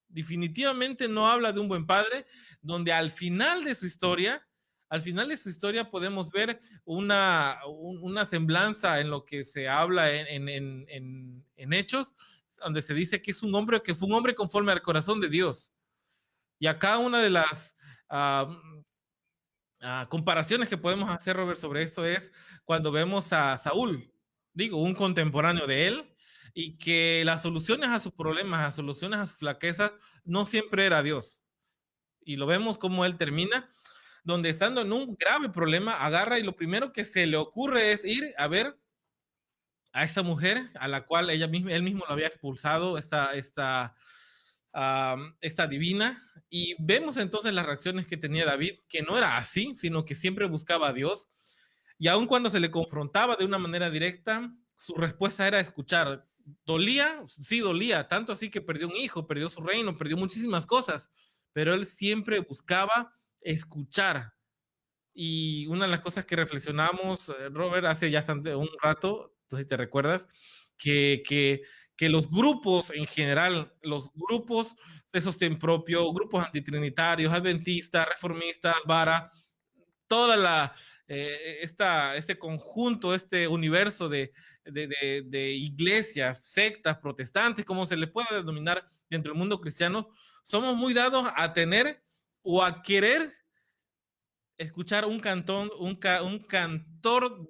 A: definitivamente no habla de un buen padre, donde al final de su historia podemos ver una semblanza en lo que se habla en Hechos, donde se dice que es un hombre que fue un hombre conforme al corazón de Dios. Y acá una de las uh, comparaciones que podemos hacer, Robert, sobre esto es cuando vemos a Saúl, digo, un contemporáneo de él, y que las soluciones a sus problemas, las soluciones a sus flaquezas, no siempre era Dios. Y lo vemos como él termina, donde estando en un grave problema, agarra y lo primero que se le ocurre es ir a ver a esta mujer a la cual él mismo lo había expulsado, esta divina, y vemos entonces las reacciones que tenía David, que no era así, sino que siempre buscaba a Dios, y aun cuando se le confrontaba de una manera directa, su respuesta era escuchar. ¿Dolía? Sí, dolía, tanto así que perdió un hijo, perdió su reino, perdió muchísimas cosas, pero él siempre buscaba escuchar. Y una de las cosas que reflexionamos, Robert, hace ya un rato, no sé si te recuerdas, que, que, que los grupos en general, los grupos de sostén propio, grupos antitrinitarios, adventistas, reformistas, vara, toda este conjunto, este universo de iglesias, sectas, protestantes, como se le puede denominar dentro del mundo cristiano, somos muy dados a tener o a querer escuchar un cantor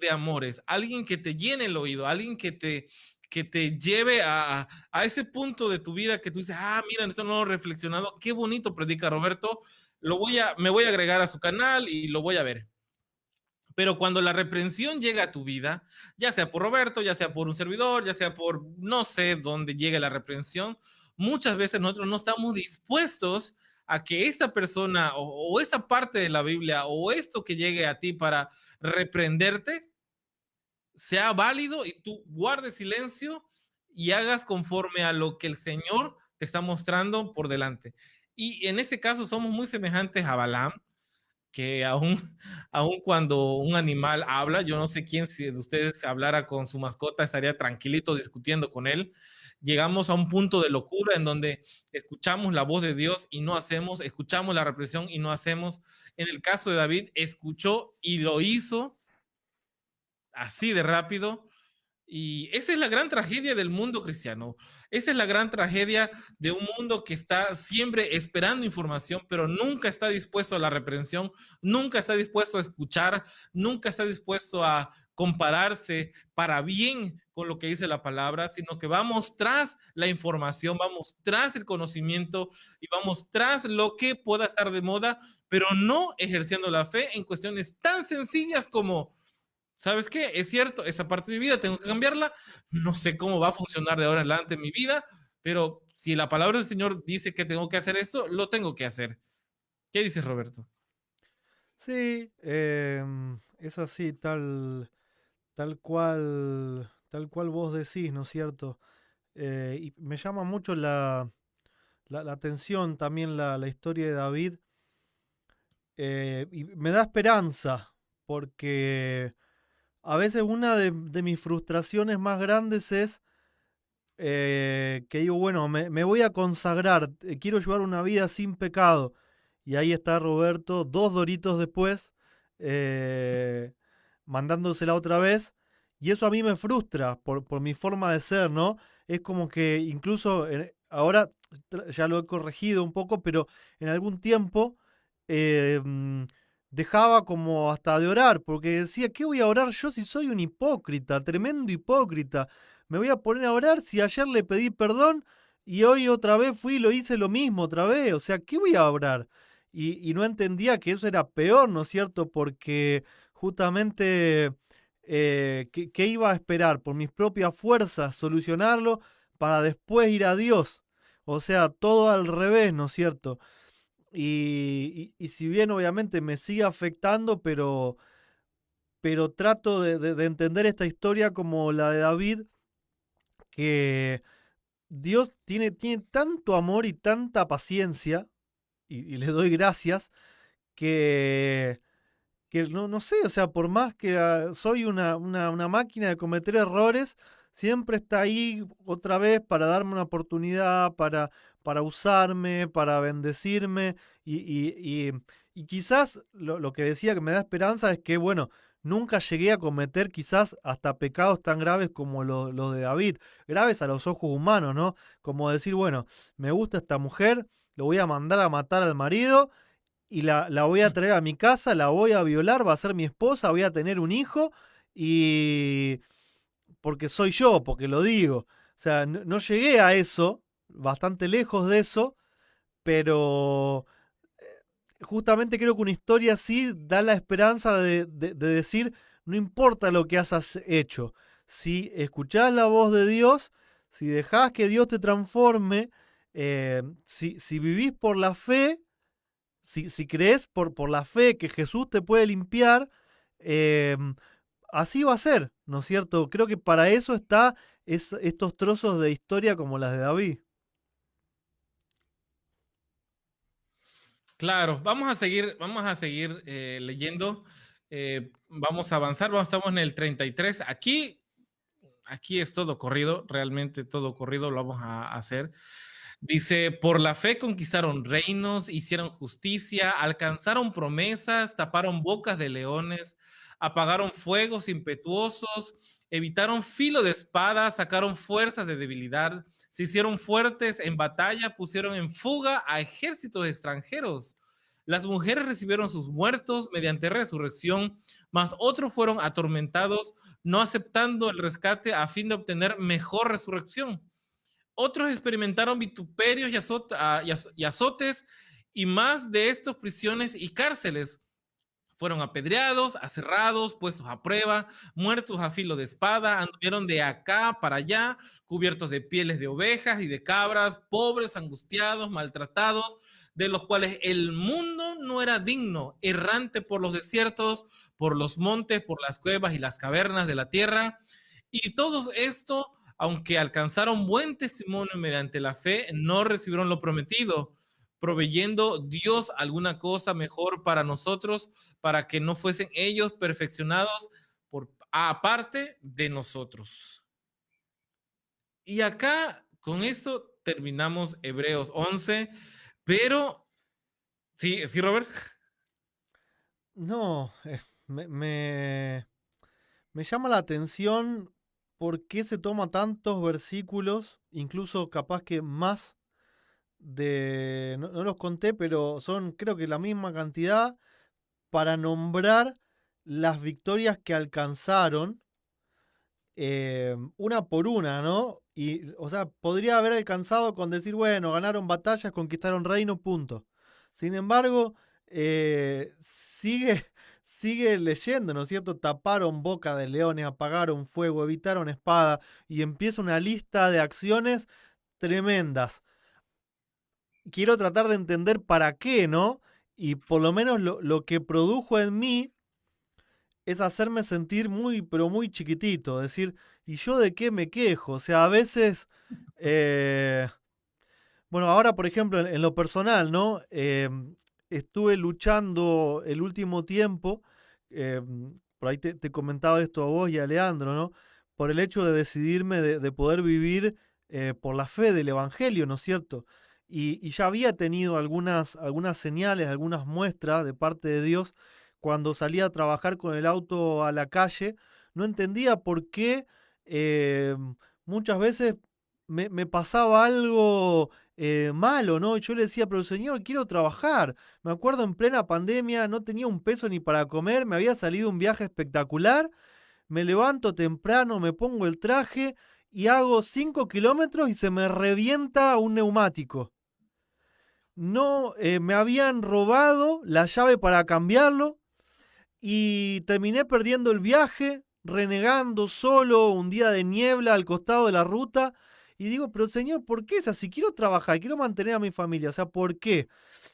A: de amores, alguien que te llene el oído, alguien que te lleve a ese punto de tu vida que tú dices, mira, esto no lo he reflexionado, qué bonito predica Roberto, me voy a agregar a su canal y lo voy a ver. Pero cuando la reprensión llega a tu vida, ya sea por Roberto, ya sea por un servidor, ya sea por no sé dónde llegue la reprensión, muchas veces nosotros no estamos dispuestos a que esta persona o esta parte de la Biblia o esto que llegue a ti para reprenderte sea válido y tú guardes silencio y hagas conforme a lo que el Señor te está mostrando por delante. Y en ese caso somos muy semejantes a Balaam, que aún cuando un animal habla, yo no sé quién si de ustedes hablara con su mascota estaría tranquilito discutiendo con él. Llegamos a un punto de locura en donde escuchamos la voz de Dios y no hacemos, escuchamos la represión y no hacemos. En el caso de David, escuchó y lo hizo así de rápido, y esa es la gran tragedia del mundo cristiano. Esa es la gran tragedia de un mundo que está siempre esperando información, pero nunca está dispuesto a la reprensión, nunca está dispuesto a escuchar, nunca está dispuesto a compararse para bien con lo que dice la palabra, sino que vamos tras la información, vamos tras el conocimiento y vamos tras lo que pueda estar de moda, pero no ejerciendo la fe en cuestiones tan sencillas como ¿sabes qué? Es cierto, esa parte de mi vida tengo que cambiarla. No sé cómo va a funcionar de ahora en adelante mi vida, pero si la palabra del Señor dice que tengo que hacer esto, lo tengo que hacer. ¿Qué dices, Roberto?
B: Sí, es así, tal cual vos decís, ¿no es cierto? Y me llama mucho la atención también la historia de David, y me da esperanza, porque a veces una de mis frustraciones más grandes es que digo, bueno, me voy a consagrar, quiero llevar una vida sin pecado. Y ahí está Roberto, 2 Doritos después, eh, mandándosela otra vez. Y eso a mí me frustra por mi forma de ser, ¿no? Es como que incluso ahora ya lo he corregido un poco, pero en algún tiempo eh, mm, dejaba como hasta de orar, porque decía, ¿qué voy a orar yo si soy un hipócrita, tremendo hipócrita? Me voy a poner a orar si ayer le pedí perdón y hoy otra vez fui y lo hice lo mismo otra vez. O sea, ¿qué voy a orar? Y no entendía que eso era peor, ¿no es cierto? Porque justamente, ¿qué iba a esperar? Por mis propias fuerzas solucionarlo para después ir a Dios. O sea, todo al revés, ¿no es cierto? Y si bien obviamente me sigue afectando, pero trato de entender esta historia como la de David, que Dios tiene tanto amor y tanta paciencia, y le doy gracias, que, que no sé, o sea, por más que soy una máquina de cometer errores, siempre está ahí otra vez para darme una oportunidad, para usarme, para bendecirme, y quizás lo que decía que me da esperanza es que, bueno, nunca llegué a cometer quizás hasta pecados tan graves como los de David, graves a los ojos humanos, ¿no? Como decir, bueno, me gusta esta mujer, lo voy a mandar a matar al marido y la voy a traer a mi casa, la voy a violar, va a ser mi esposa, voy a tener un hijo y porque soy yo, porque lo digo. O sea, no llegué a eso, bastante lejos de eso, pero justamente creo que una historia así da la esperanza de decir, no importa lo que hayas hecho, si escuchás la voz de Dios, si dejás que Dios te transforme, si vivís por la fe, si crees por la fe que Jesús te puede limpiar, eh, así va a ser, ¿no es cierto? Creo que para eso está estos trozos de historia como las de David.
A: Claro, vamos a seguir leyendo, vamos a avanzar, estamos en el 33. Aquí es todo corrido, realmente todo corrido lo vamos a hacer. Dice, por la fe conquistaron reinos, hicieron justicia, alcanzaron promesas, taparon bocas de leones, apagaron fuegos impetuosos, evitaron filo de espada, sacaron fuerzas de debilidad, se hicieron fuertes en batalla, pusieron en fuga a ejércitos extranjeros. Las mujeres recibieron sus muertos mediante resurrección, mas otros fueron atormentados, no aceptando el rescate a fin de obtener mejor resurrección. Otros experimentaron vituperios y azotes, y más de estos prisiones y cárceles. Fueron apedreados, aserrados, puestos a prueba, muertos a filo de espada, anduvieron de acá para allá, cubiertos de pieles de ovejas y de cabras, pobres, angustiados, maltratados, de los cuales el mundo no era digno, errante por los desiertos, por los montes, por las cuevas y las cavernas de la tierra. Y todo esto, aunque alcanzaron buen testimonio mediante la fe, no recibieron lo prometido, proveyendo Dios alguna cosa mejor para nosotros, para que no fuesen ellos perfeccionados por aparte de nosotros. Y acá, con esto, terminamos Hebreos 11, pero, sí, sí, Robert.
B: No, me llama la atención por qué se toma tantos versículos, incluso capaz que más no los conté, pero son creo que la misma cantidad para nombrar las victorias que alcanzaron, una por una, ¿no? Y, o sea, podría haber alcanzado con decir, bueno, ganaron batallas, conquistaron reino, punto. Sin embargo, sigue leyendo, ¿no es cierto? Taparon boca de leones, apagaron fuego, evitaron espada, y empieza una lista de acciones tremendas. Quiero tratar de entender para qué, ¿no? Y por lo menos lo que produjo en mí es hacerme sentir muy, pero muy chiquitito. Decir, ¿y yo de qué me quejo? O sea, a veces, eh, bueno, ahora por ejemplo, en lo personal, ¿no? Estuve luchando el último tiempo, eh, por ahí te comentaba esto a vos y a Leandro, ¿no? Por el hecho de decidirme de poder vivir por la fe del Evangelio, ¿no es cierto? Y ya había tenido algunas señales, algunas muestras de parte de Dios cuando salía a trabajar con el auto a la calle. No entendía por qué eh, muchas veces me pasaba algo malo, ¿no? Y yo le decía, pero señor, quiero trabajar. Me acuerdo en plena pandemia, no tenía un peso ni para comer, me había salido un viaje espectacular, me levanto temprano, me pongo el traje y hago 5 kilómetros y se me revienta un neumático. No, me habían robado la llave para cambiarlo y terminé perdiendo el viaje, renegando solo un día de niebla al costado de la ruta. Y digo, pero señor, ¿por qué? O sea, si quiero trabajar, quiero mantener a mi familia, o sea, ¿por qué?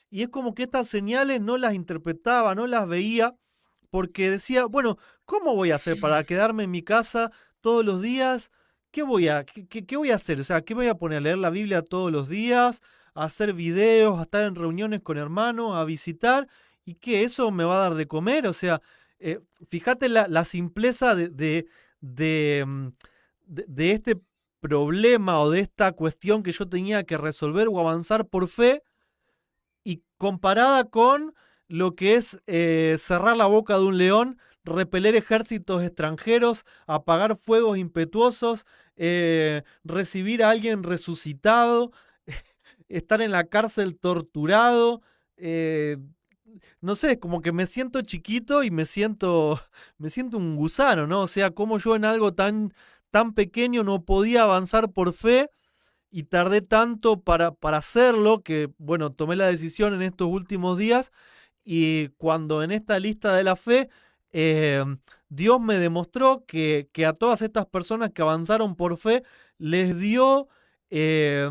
B: Y es como que estas señales no las interpretaba, no las veía, porque decía, bueno, ¿cómo voy a hacer para quedarme en mi casa todos los días? ¿Qué voy a hacer? O sea, ¿qué me voy a poner a leer la Biblia todos los días? A hacer videos, a estar en reuniones con hermanos, a visitar. ¿Y qué? ¿Eso me va a dar de comer? O sea, eh, fíjate la simpleza de, mm, de este problema o de esta cuestión que yo tenía que resolver o avanzar por fe y comparada con lo que es cerrar la boca de un león, repeler ejércitos extranjeros, apagar fuegos impetuosos, recibir a alguien resucitado, estar en la cárcel torturado. eh, no sé, como que me siento chiquito y me siento un gusano, ¿no? O sea, como yo en algo tan pequeño no podía avanzar por fe y tardé tanto para hacerlo que, bueno, tomé la decisión en estos últimos días y cuando en esta lista de la fe, eh, Dios me demostró que a todas estas personas que avanzaron por fe les dio eh,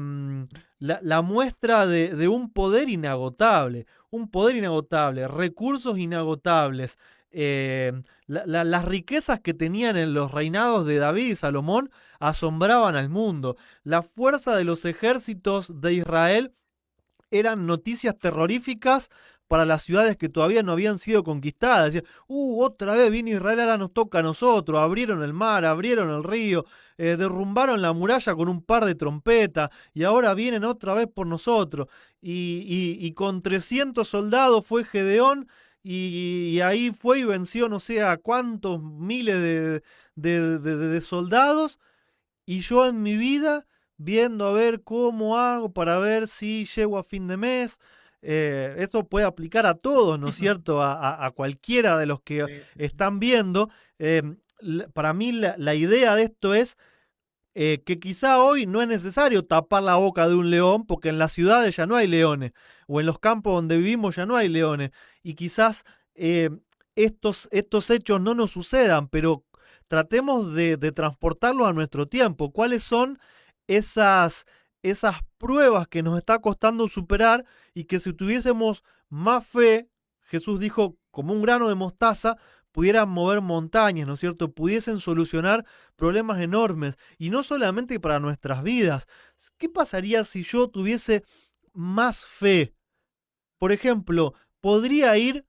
B: la muestra de un poder inagotable, recursos inagotables. Las riquezas que tenían en los reinados de David y Salomón asombraban al mundo. La fuerza de los ejércitos de Israel eran noticias terroríficas para las ciudades que todavía no habían sido conquistadas. Decían, otra vez viene Israel, ahora nos toca a nosotros. Abrieron el mar, abrieron el río, derrumbaron la muralla con un par de trompetas y ahora vienen otra vez por nosotros. Y con 300 soldados fue Gedeón y ahí fue y venció no sé a cuántos miles de soldados y yo en mi vida viendo a ver cómo hago para ver si llego a fin de mes. Esto puede aplicar a todos, ¿no es cierto? A cualquiera de los que
A: Sí, sí, sí.
B: están viendo. Para mí la idea de esto es que quizá hoy no es necesario tapar la boca de un león porque en las ciudades ya no hay leones o en los campos donde vivimos ya no hay leones y quizás eh, estos hechos no nos sucedan, pero tratemos de transportarlos a nuestro tiempo. ¿Cuáles son esas, esas pruebas que nos está costando superar y que si tuviésemos más fe, Jesús dijo, como un grano de mostaza, pudieran mover montañas, ¿no es cierto? Pudiesen solucionar problemas enormes y no solamente para nuestras vidas. ¿Qué pasaría si yo tuviese más fe? Por ejemplo, podría ir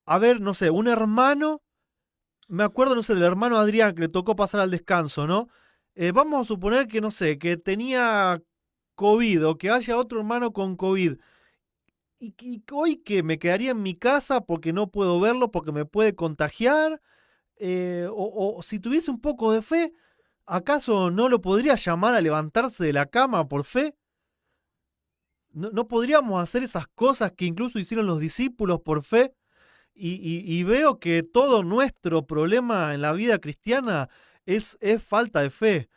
B: a ver, no sé, un hermano, me acuerdo, no sé, del hermano Adrián que le tocó pasar al descanso, ¿no? Vamos a suponer que, no sé, que tenía COVID o que haya otro hermano con COVID. Y hoy que me quedaría en mi casa porque no puedo verlo, porque me puede contagiar. O si tuviese un poco de fe, ¿acaso no lo podría llamar a levantarse de la cama por fe? ¿No podríamos hacer esas cosas que incluso hicieron los discípulos por fe? Y veo que todo nuestro problema en la vida cristiana es falta de fe.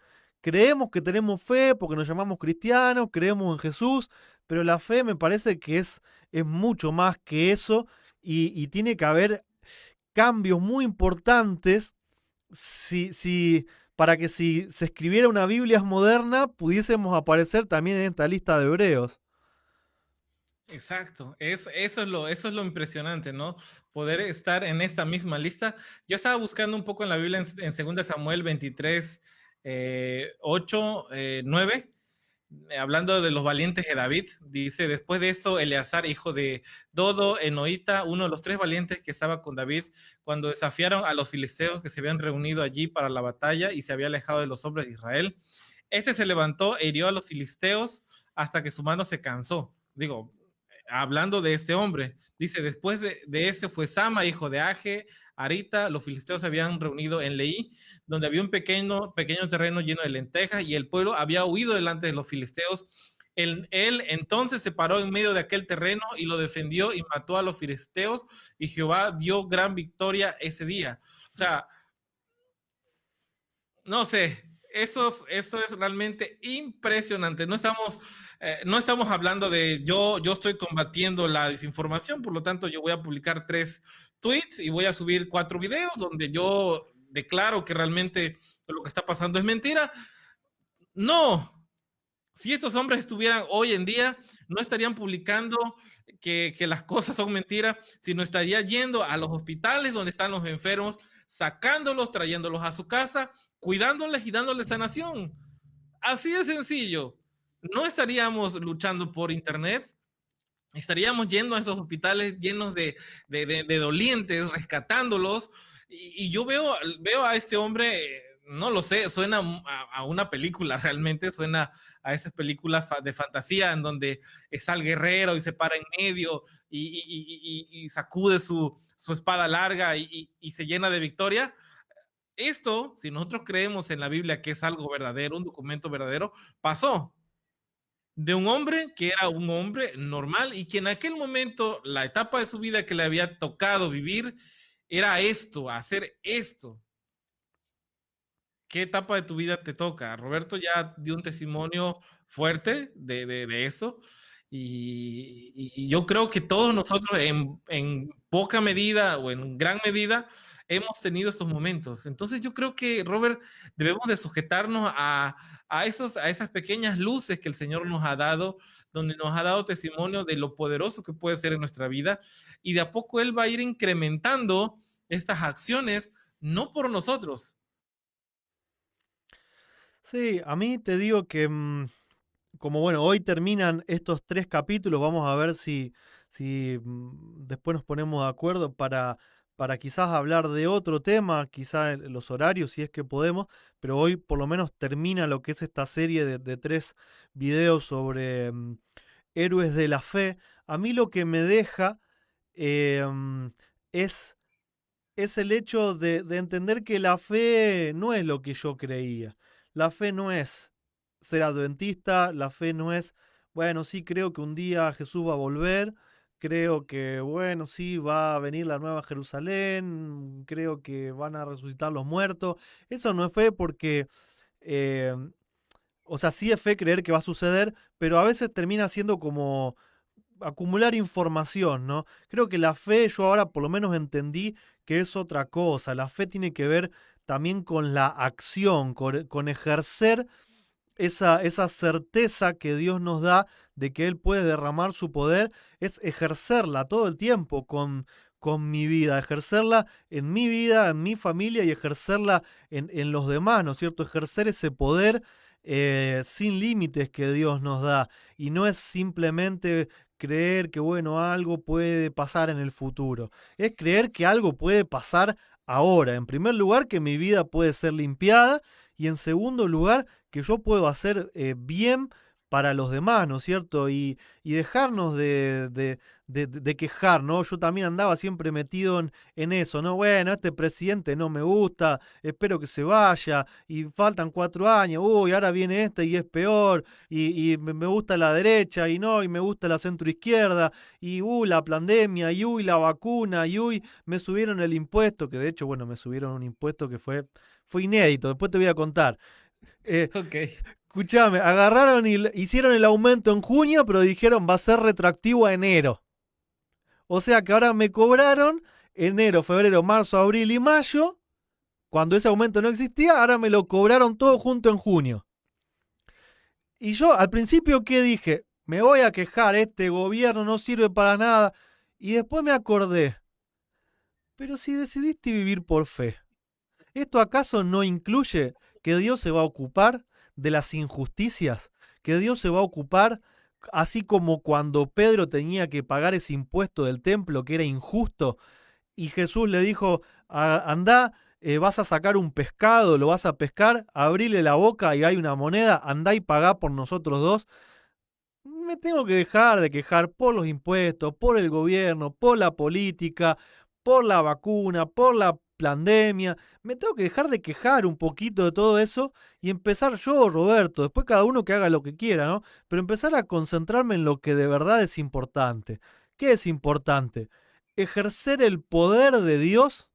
B: Creemos que tenemos fe porque nos llamamos cristianos, creemos en Jesús, pero la fe me parece que es mucho más que eso y tiene que haber cambios muy importantes si para que si se escribiera una Biblia moderna pudiésemos aparecer también en esta lista de hebreos.
A: Exacto, eso es lo impresionante, ¿no? Poder estar en esta misma lista. Yo estaba buscando un poco en la Biblia en 2 Samuel 23, 8, 9, hablando de los valientes de David, dice, después de eso, Eleazar, hijo de Dodo, Enoita, uno de los 3 valientes que estaba con David, cuando desafiaron a los filisteos que se habían reunido allí para la batalla y se había alejado de los hombres de Israel, este se levantó e hirió a los filisteos hasta que su mano se cansó. Digo, hablando de este hombre, dice, después de ese fue Sama, hijo de Age, Arita, los filisteos se habían reunido en Leí, donde había un pequeño terreno lleno de lentejas y el pueblo había huido delante de los filisteos. Él entonces se paró en medio de aquel terreno y lo defendió y mató a los filisteos y Jehová dio gran victoria ese día. O sea, no sé, eso es realmente impresionante. No estamos hablando de yo estoy combatiendo la desinformación, por lo tanto yo voy a publicar 3 tweets y voy a subir 4 videos donde yo declaro que realmente lo que está pasando es mentira. No, si estos hombres estuvieran hoy en día, no estarían publicando que las cosas son mentiras, sino estarían yendo a los hospitales donde están los enfermos, sacándolos, trayéndolos a su casa, cuidándoles y dándoles sanación. Así de sencillo. No estaríamos luchando por internet, estaríamos yendo a esos hospitales llenos de dolientes, rescatándolos. Y yo veo a este hombre, no lo sé, suena a una película realmente, suena a esas películas de fantasía en donde está el guerrero y se para en medio y sacude su espada larga y se llena de victoria. Esto, si nosotros creemos en la Biblia que es algo verdadero, un documento verdadero, pasó de un hombre que era un hombre normal y que en aquel momento, la etapa de su vida que le había tocado vivir, era esto, hacer esto. ¿Qué etapa de tu vida te toca? Roberto ya dio un testimonio fuerte de eso y yo creo que todos nosotros en poca medida o en gran medida hemos tenido estos momentos. Entonces yo creo que, Robert, debemos de sujetarnos a esas pequeñas luces que el Señor nos ha dado, donde nos ha dado testimonio de lo poderoso que puede ser en nuestra vida y de a poco Él va a ir incrementando estas acciones, no por nosotros.
B: Sí, a mí te digo que como bueno, hoy terminan estos 3 capítulos, vamos a ver si después nos ponemos de acuerdo para quizás hablar de otro tema, quizás los horarios, si es que podemos, pero hoy por lo menos termina lo que es esta serie de 3 videos sobre héroes de la fe. A mí lo que me deja eh, mm, es, es el hecho de entender que la fe no es lo que yo creía. La fe no es ser adventista, la fe no es, bueno, sí creo que un día Jesús va a volver, creo que, bueno, sí va a venir la nueva Jerusalén, creo que van a resucitar los muertos. Eso no es fe porque, eh, o sea, sí es fe creer que va a suceder, pero a veces termina siendo como acumular información, ¿no? Creo que la fe, yo ahora por lo menos entendí que es otra cosa. La fe tiene que ver también con la acción, con ejercer esa certeza que Dios nos da de que Él puede derramar su poder, es ejercerla todo el tiempo con mi vida, ejercerla en mi vida, en mi familia y ejercerla en los demás, ¿no es cierto? Ejercer ese poder sin límites que Dios nos da. Y no es simplemente creer que, bueno, algo puede pasar en el futuro. Es creer que algo puede pasar ahora. En primer lugar, que mi vida puede ser limpiada. Y en segundo lugar, que yo puedo hacer bien para los demás, ¿no es cierto? Y dejarnos de quejar, ¿no? Yo también andaba siempre metido en eso, ¿no? Bueno, este presidente no me gusta, espero que se vaya, y faltan 4 años, uy, ahora viene este y es peor, y me gusta la derecha, y no, y me gusta la centroizquierda, y la pandemia, y la vacuna, y me subieron el impuesto, que de hecho, bueno, me subieron un impuesto que fue inédito, después te voy a contar.
A: Ok.
B: Escuchame, agarraron y hicieron el aumento en junio, pero dijeron va a ser retroactivo a enero. O sea que ahora me cobraron enero, febrero, marzo, abril y mayo cuando ese aumento no existía, ahora me lo cobraron todo junto en junio. Y yo al principio, ¿qué dije? Me voy a quejar, este gobierno no sirve para nada. Y después me acordé, pero si decidiste vivir por fe, ¿esto acaso no incluye que Dios se va a ocupar de las injusticias? Que Dios se va a ocupar, así como cuando Pedro tenía que pagar ese impuesto del templo que era injusto, y Jesús le dijo, andá, vas a sacar un pescado, lo vas a pescar, abrile la boca y hay una moneda, andá y pagá por nosotros dos. Me tengo que dejar de quejar por los impuestos, por el gobierno, por la política, por la vacuna, por la pandemia. Me tengo que dejar de quejar un poquito de todo eso y empezar yo, Roberto, después cada uno que haga lo que quiera, ¿no? Pero empezar a concentrarme en lo que de verdad es importante. ¿Qué es importante? Ejercer el poder de Dios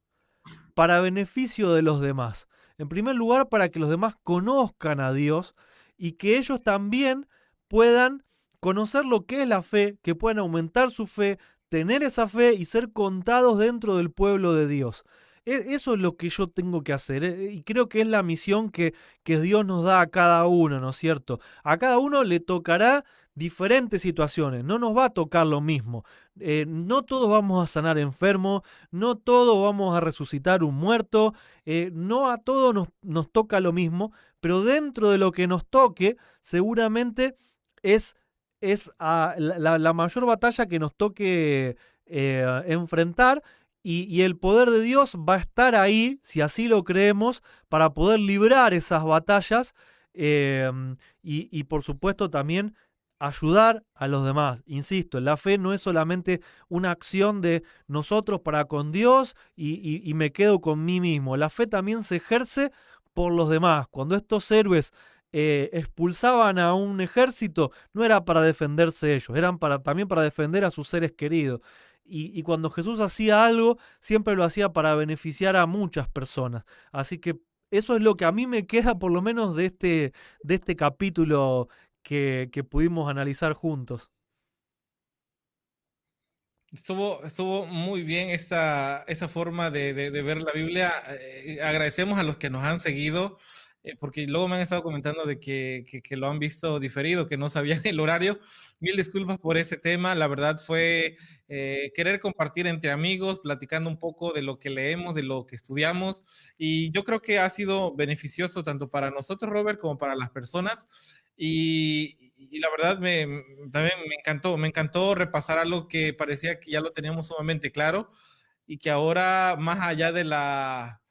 B: para beneficio de los demás. En primer lugar, para que los demás conozcan a Dios y que ellos también puedan conocer lo que es la fe, que puedan aumentar su fe, tener esa fe y ser contados dentro del pueblo de Dios. Eso es lo que yo tengo que hacer y creo que es la misión que Dios nos da a cada uno, ¿no es cierto? A cada uno le tocará diferentes situaciones, no nos va a tocar lo mismo. No todos vamos a sanar enfermos, no todos vamos a resucitar un muerto, no a todos nos toca lo mismo, pero dentro de lo que nos toque, seguramente es, la mayor batalla que nos toque enfrentar. Y el poder de Dios va a estar ahí, si así lo creemos, para poder librar esas batallas eh, y por supuesto también ayudar a los demás. Insisto, la fe no es solamente una acción de nosotros para con Dios y me quedo con mí mismo. La fe también se ejerce por los demás. Cuando estos héroes expulsaban a un ejército, no era para defenderse ellos, eran también para defender a sus seres queridos. Y cuando Jesús hacía algo, siempre lo hacía para beneficiar a muchas personas. Así que eso es lo que a mí me queda por lo menos de este capítulo que pudimos analizar juntos.
A: Estuvo muy bien esa forma de ver la Biblia. Agradecemos a los que nos han seguido, porque luego me han estado comentando de que lo han visto diferido, que no sabían el horario. Mil disculpas por ese tema. La verdad fue querer compartir entre amigos, platicando un poco de lo que leemos, de lo que estudiamos. Y yo creo que ha sido beneficioso tanto para nosotros, Robert, como para las personas. Y la verdad también me encantó repasar algo que parecía que ya lo teníamos sumamente claro y que ahora, más allá de la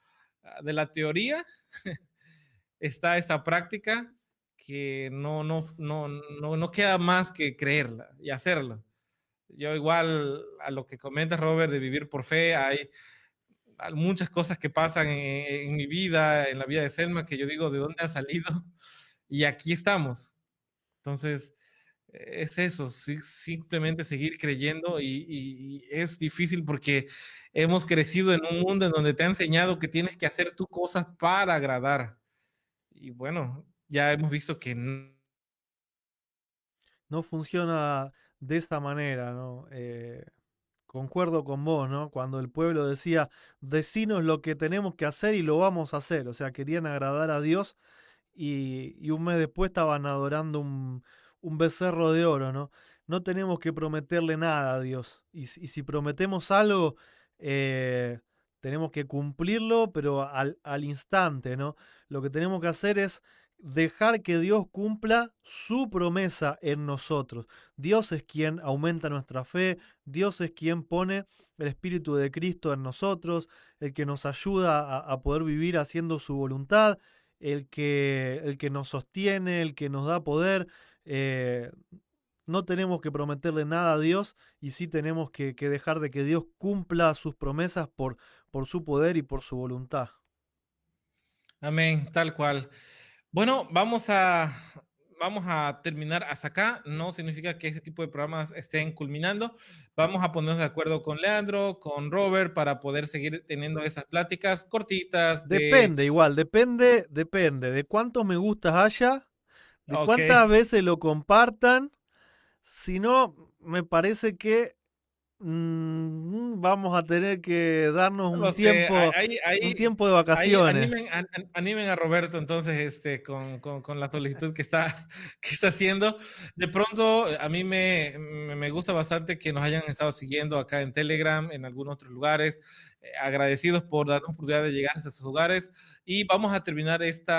A: teoría, está esa práctica que no queda más que creerla y hacerla. Yo igual a lo que comenta Robert de vivir por fe, hay muchas cosas que pasan en mi vida, en la vida de Selma, que yo digo, ¿de dónde ha salido? Y aquí estamos. Entonces, es eso, simplemente seguir creyendo y es difícil porque hemos crecido en un mundo en donde te ha enseñado que tienes que hacer tus cosas para agradar. Y bueno, ya hemos visto que
B: No funciona de esa manera, ¿no? Concuerdo con vos, ¿no? Cuando el pueblo decía, decinos lo que tenemos que hacer y lo vamos a hacer. O sea, querían agradar a Dios y un mes después estaban adorando un becerro de oro, ¿no? No tenemos que prometerle nada a Dios. Y si prometemos algo, eh, tenemos que cumplirlo, pero al instante, ¿no? Lo que tenemos que hacer es dejar que Dios cumpla su promesa en nosotros. Dios es quien aumenta nuestra fe, Dios es quien pone el Espíritu de Cristo en nosotros, el que nos ayuda a poder vivir haciendo su voluntad, el que nos sostiene, el que nos da poder. eh, no tenemos que prometerle nada a Dios y sí tenemos que dejar de que Dios cumpla sus promesas por su poder y por su voluntad.
A: amén, tal cual. Bueno, vamos a terminar hasta acá. No significa que ese tipo de programas estén culminando. Vamos a ponernos de acuerdo con Leandro, con Robert, para poder seguir teniendo esas pláticas cortitas de,
B: Depende, igual, depende de cuántos me gustas haya, de
A: ok,
B: cuántas veces lo compartan. Si no, me parece que Vamos a tener que darnos
A: No lo sé,
B: un tiempo de
A: ahí
B: vacaciones.
A: animen a Roberto entonces con la solicitud que está, que está haciendo. De pronto, a mí me gusta bastante que nos hayan estado siguiendo acá en Telegram, en algunos otros lugares, agradecidos por darnos oportunidad de llegar a estos lugares. Y vamos a terminar ese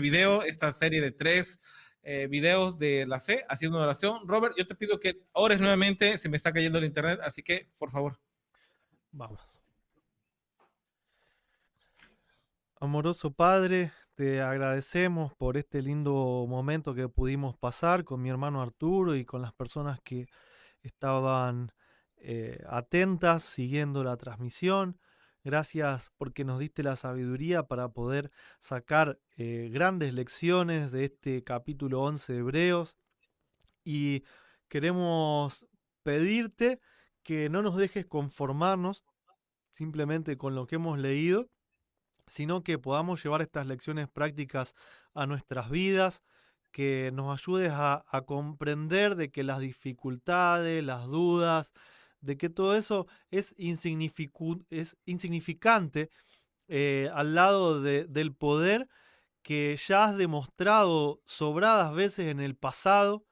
A: video, esta serie de 3 videos de la fe, haciendo una oración. Robert, yo te pido que ores nuevamente, se me está cayendo el internet, así que por favor.
B: Vamos. Amoroso Padre, te agradecemos por este lindo momento que pudimos pasar con mi hermano Arturo y con las personas que estaban atentas siguiendo la transmisión. Gracias porque nos diste la sabiduría para poder sacar grandes lecciones de este capítulo 11 de Hebreos y queremos pedirte que no nos dejes conformarnos simplemente con lo que hemos leído, sino que podamos llevar estas lecciones prácticas a nuestras vidas, que nos ayudes a comprender de que las dificultades, las dudas, de que todo eso es, es insignificante al lado del poder que ya has demostrado sobradas veces en el pasado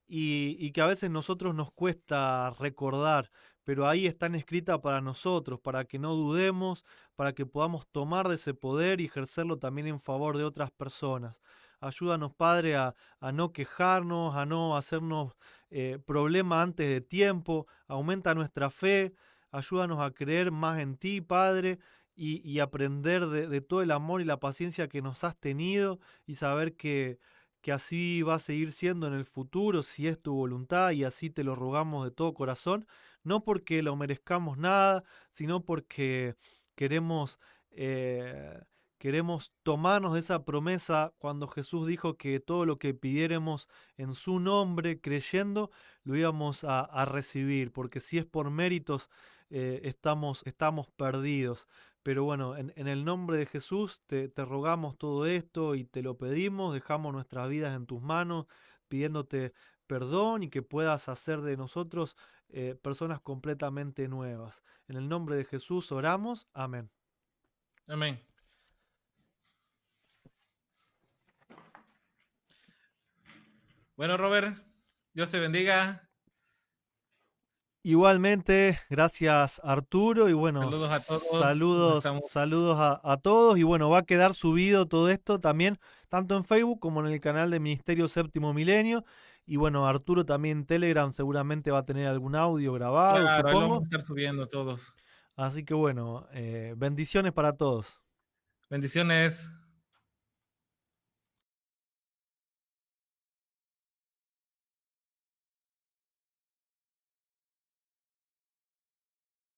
B: y que a veces nosotros nos cuesta recordar, pero ahí están escritas para nosotros, para que no dudemos, para que podamos tomar de ese poder y ejercerlo también en favor de otras personas. Ayúdanos, Padre, a no quejarnos, a no hacernos problema antes de tiempo, aumenta nuestra fe, ayúdanos a creer más en ti, Padre, y aprender de todo el amor y la paciencia que nos has tenido y saber que así va a seguir siendo en el futuro, si es tu voluntad, y así te lo rogamos de todo corazón, no porque lo merezcamos nada, sino porque queremos, eh, queremos tomarnos de esa promesa cuando Jesús dijo que todo lo que pidiéramos en su nombre, creyendo, lo íbamos a recibir, porque si es por méritos, estamos perdidos. Pero bueno, en el nombre de Jesús te rogamos todo esto y te lo pedimos, dejamos nuestras vidas en tus manos, pidiéndote perdón y que puedas hacer de nosotros personas completamente nuevas. En el nombre de Jesús oramos. Amén.
A: Amén. Bueno, Robert, Dios te bendiga.
B: Igualmente, gracias Arturo y bueno,
A: Saludos a todos. Nos
B: saludos,
A: estamos.
B: saludos a todos y bueno, va a quedar subido todo esto también, tanto en Facebook como en el canal de Ministerio Séptimo Milenio y bueno, Arturo también en Telegram seguramente va a tener algún audio grabado,
A: Claro, ahí lo vamos a
B: supongo.
A: estar subiendo todos.
B: Así que bueno, bendiciones para todos.
A: Bendiciones.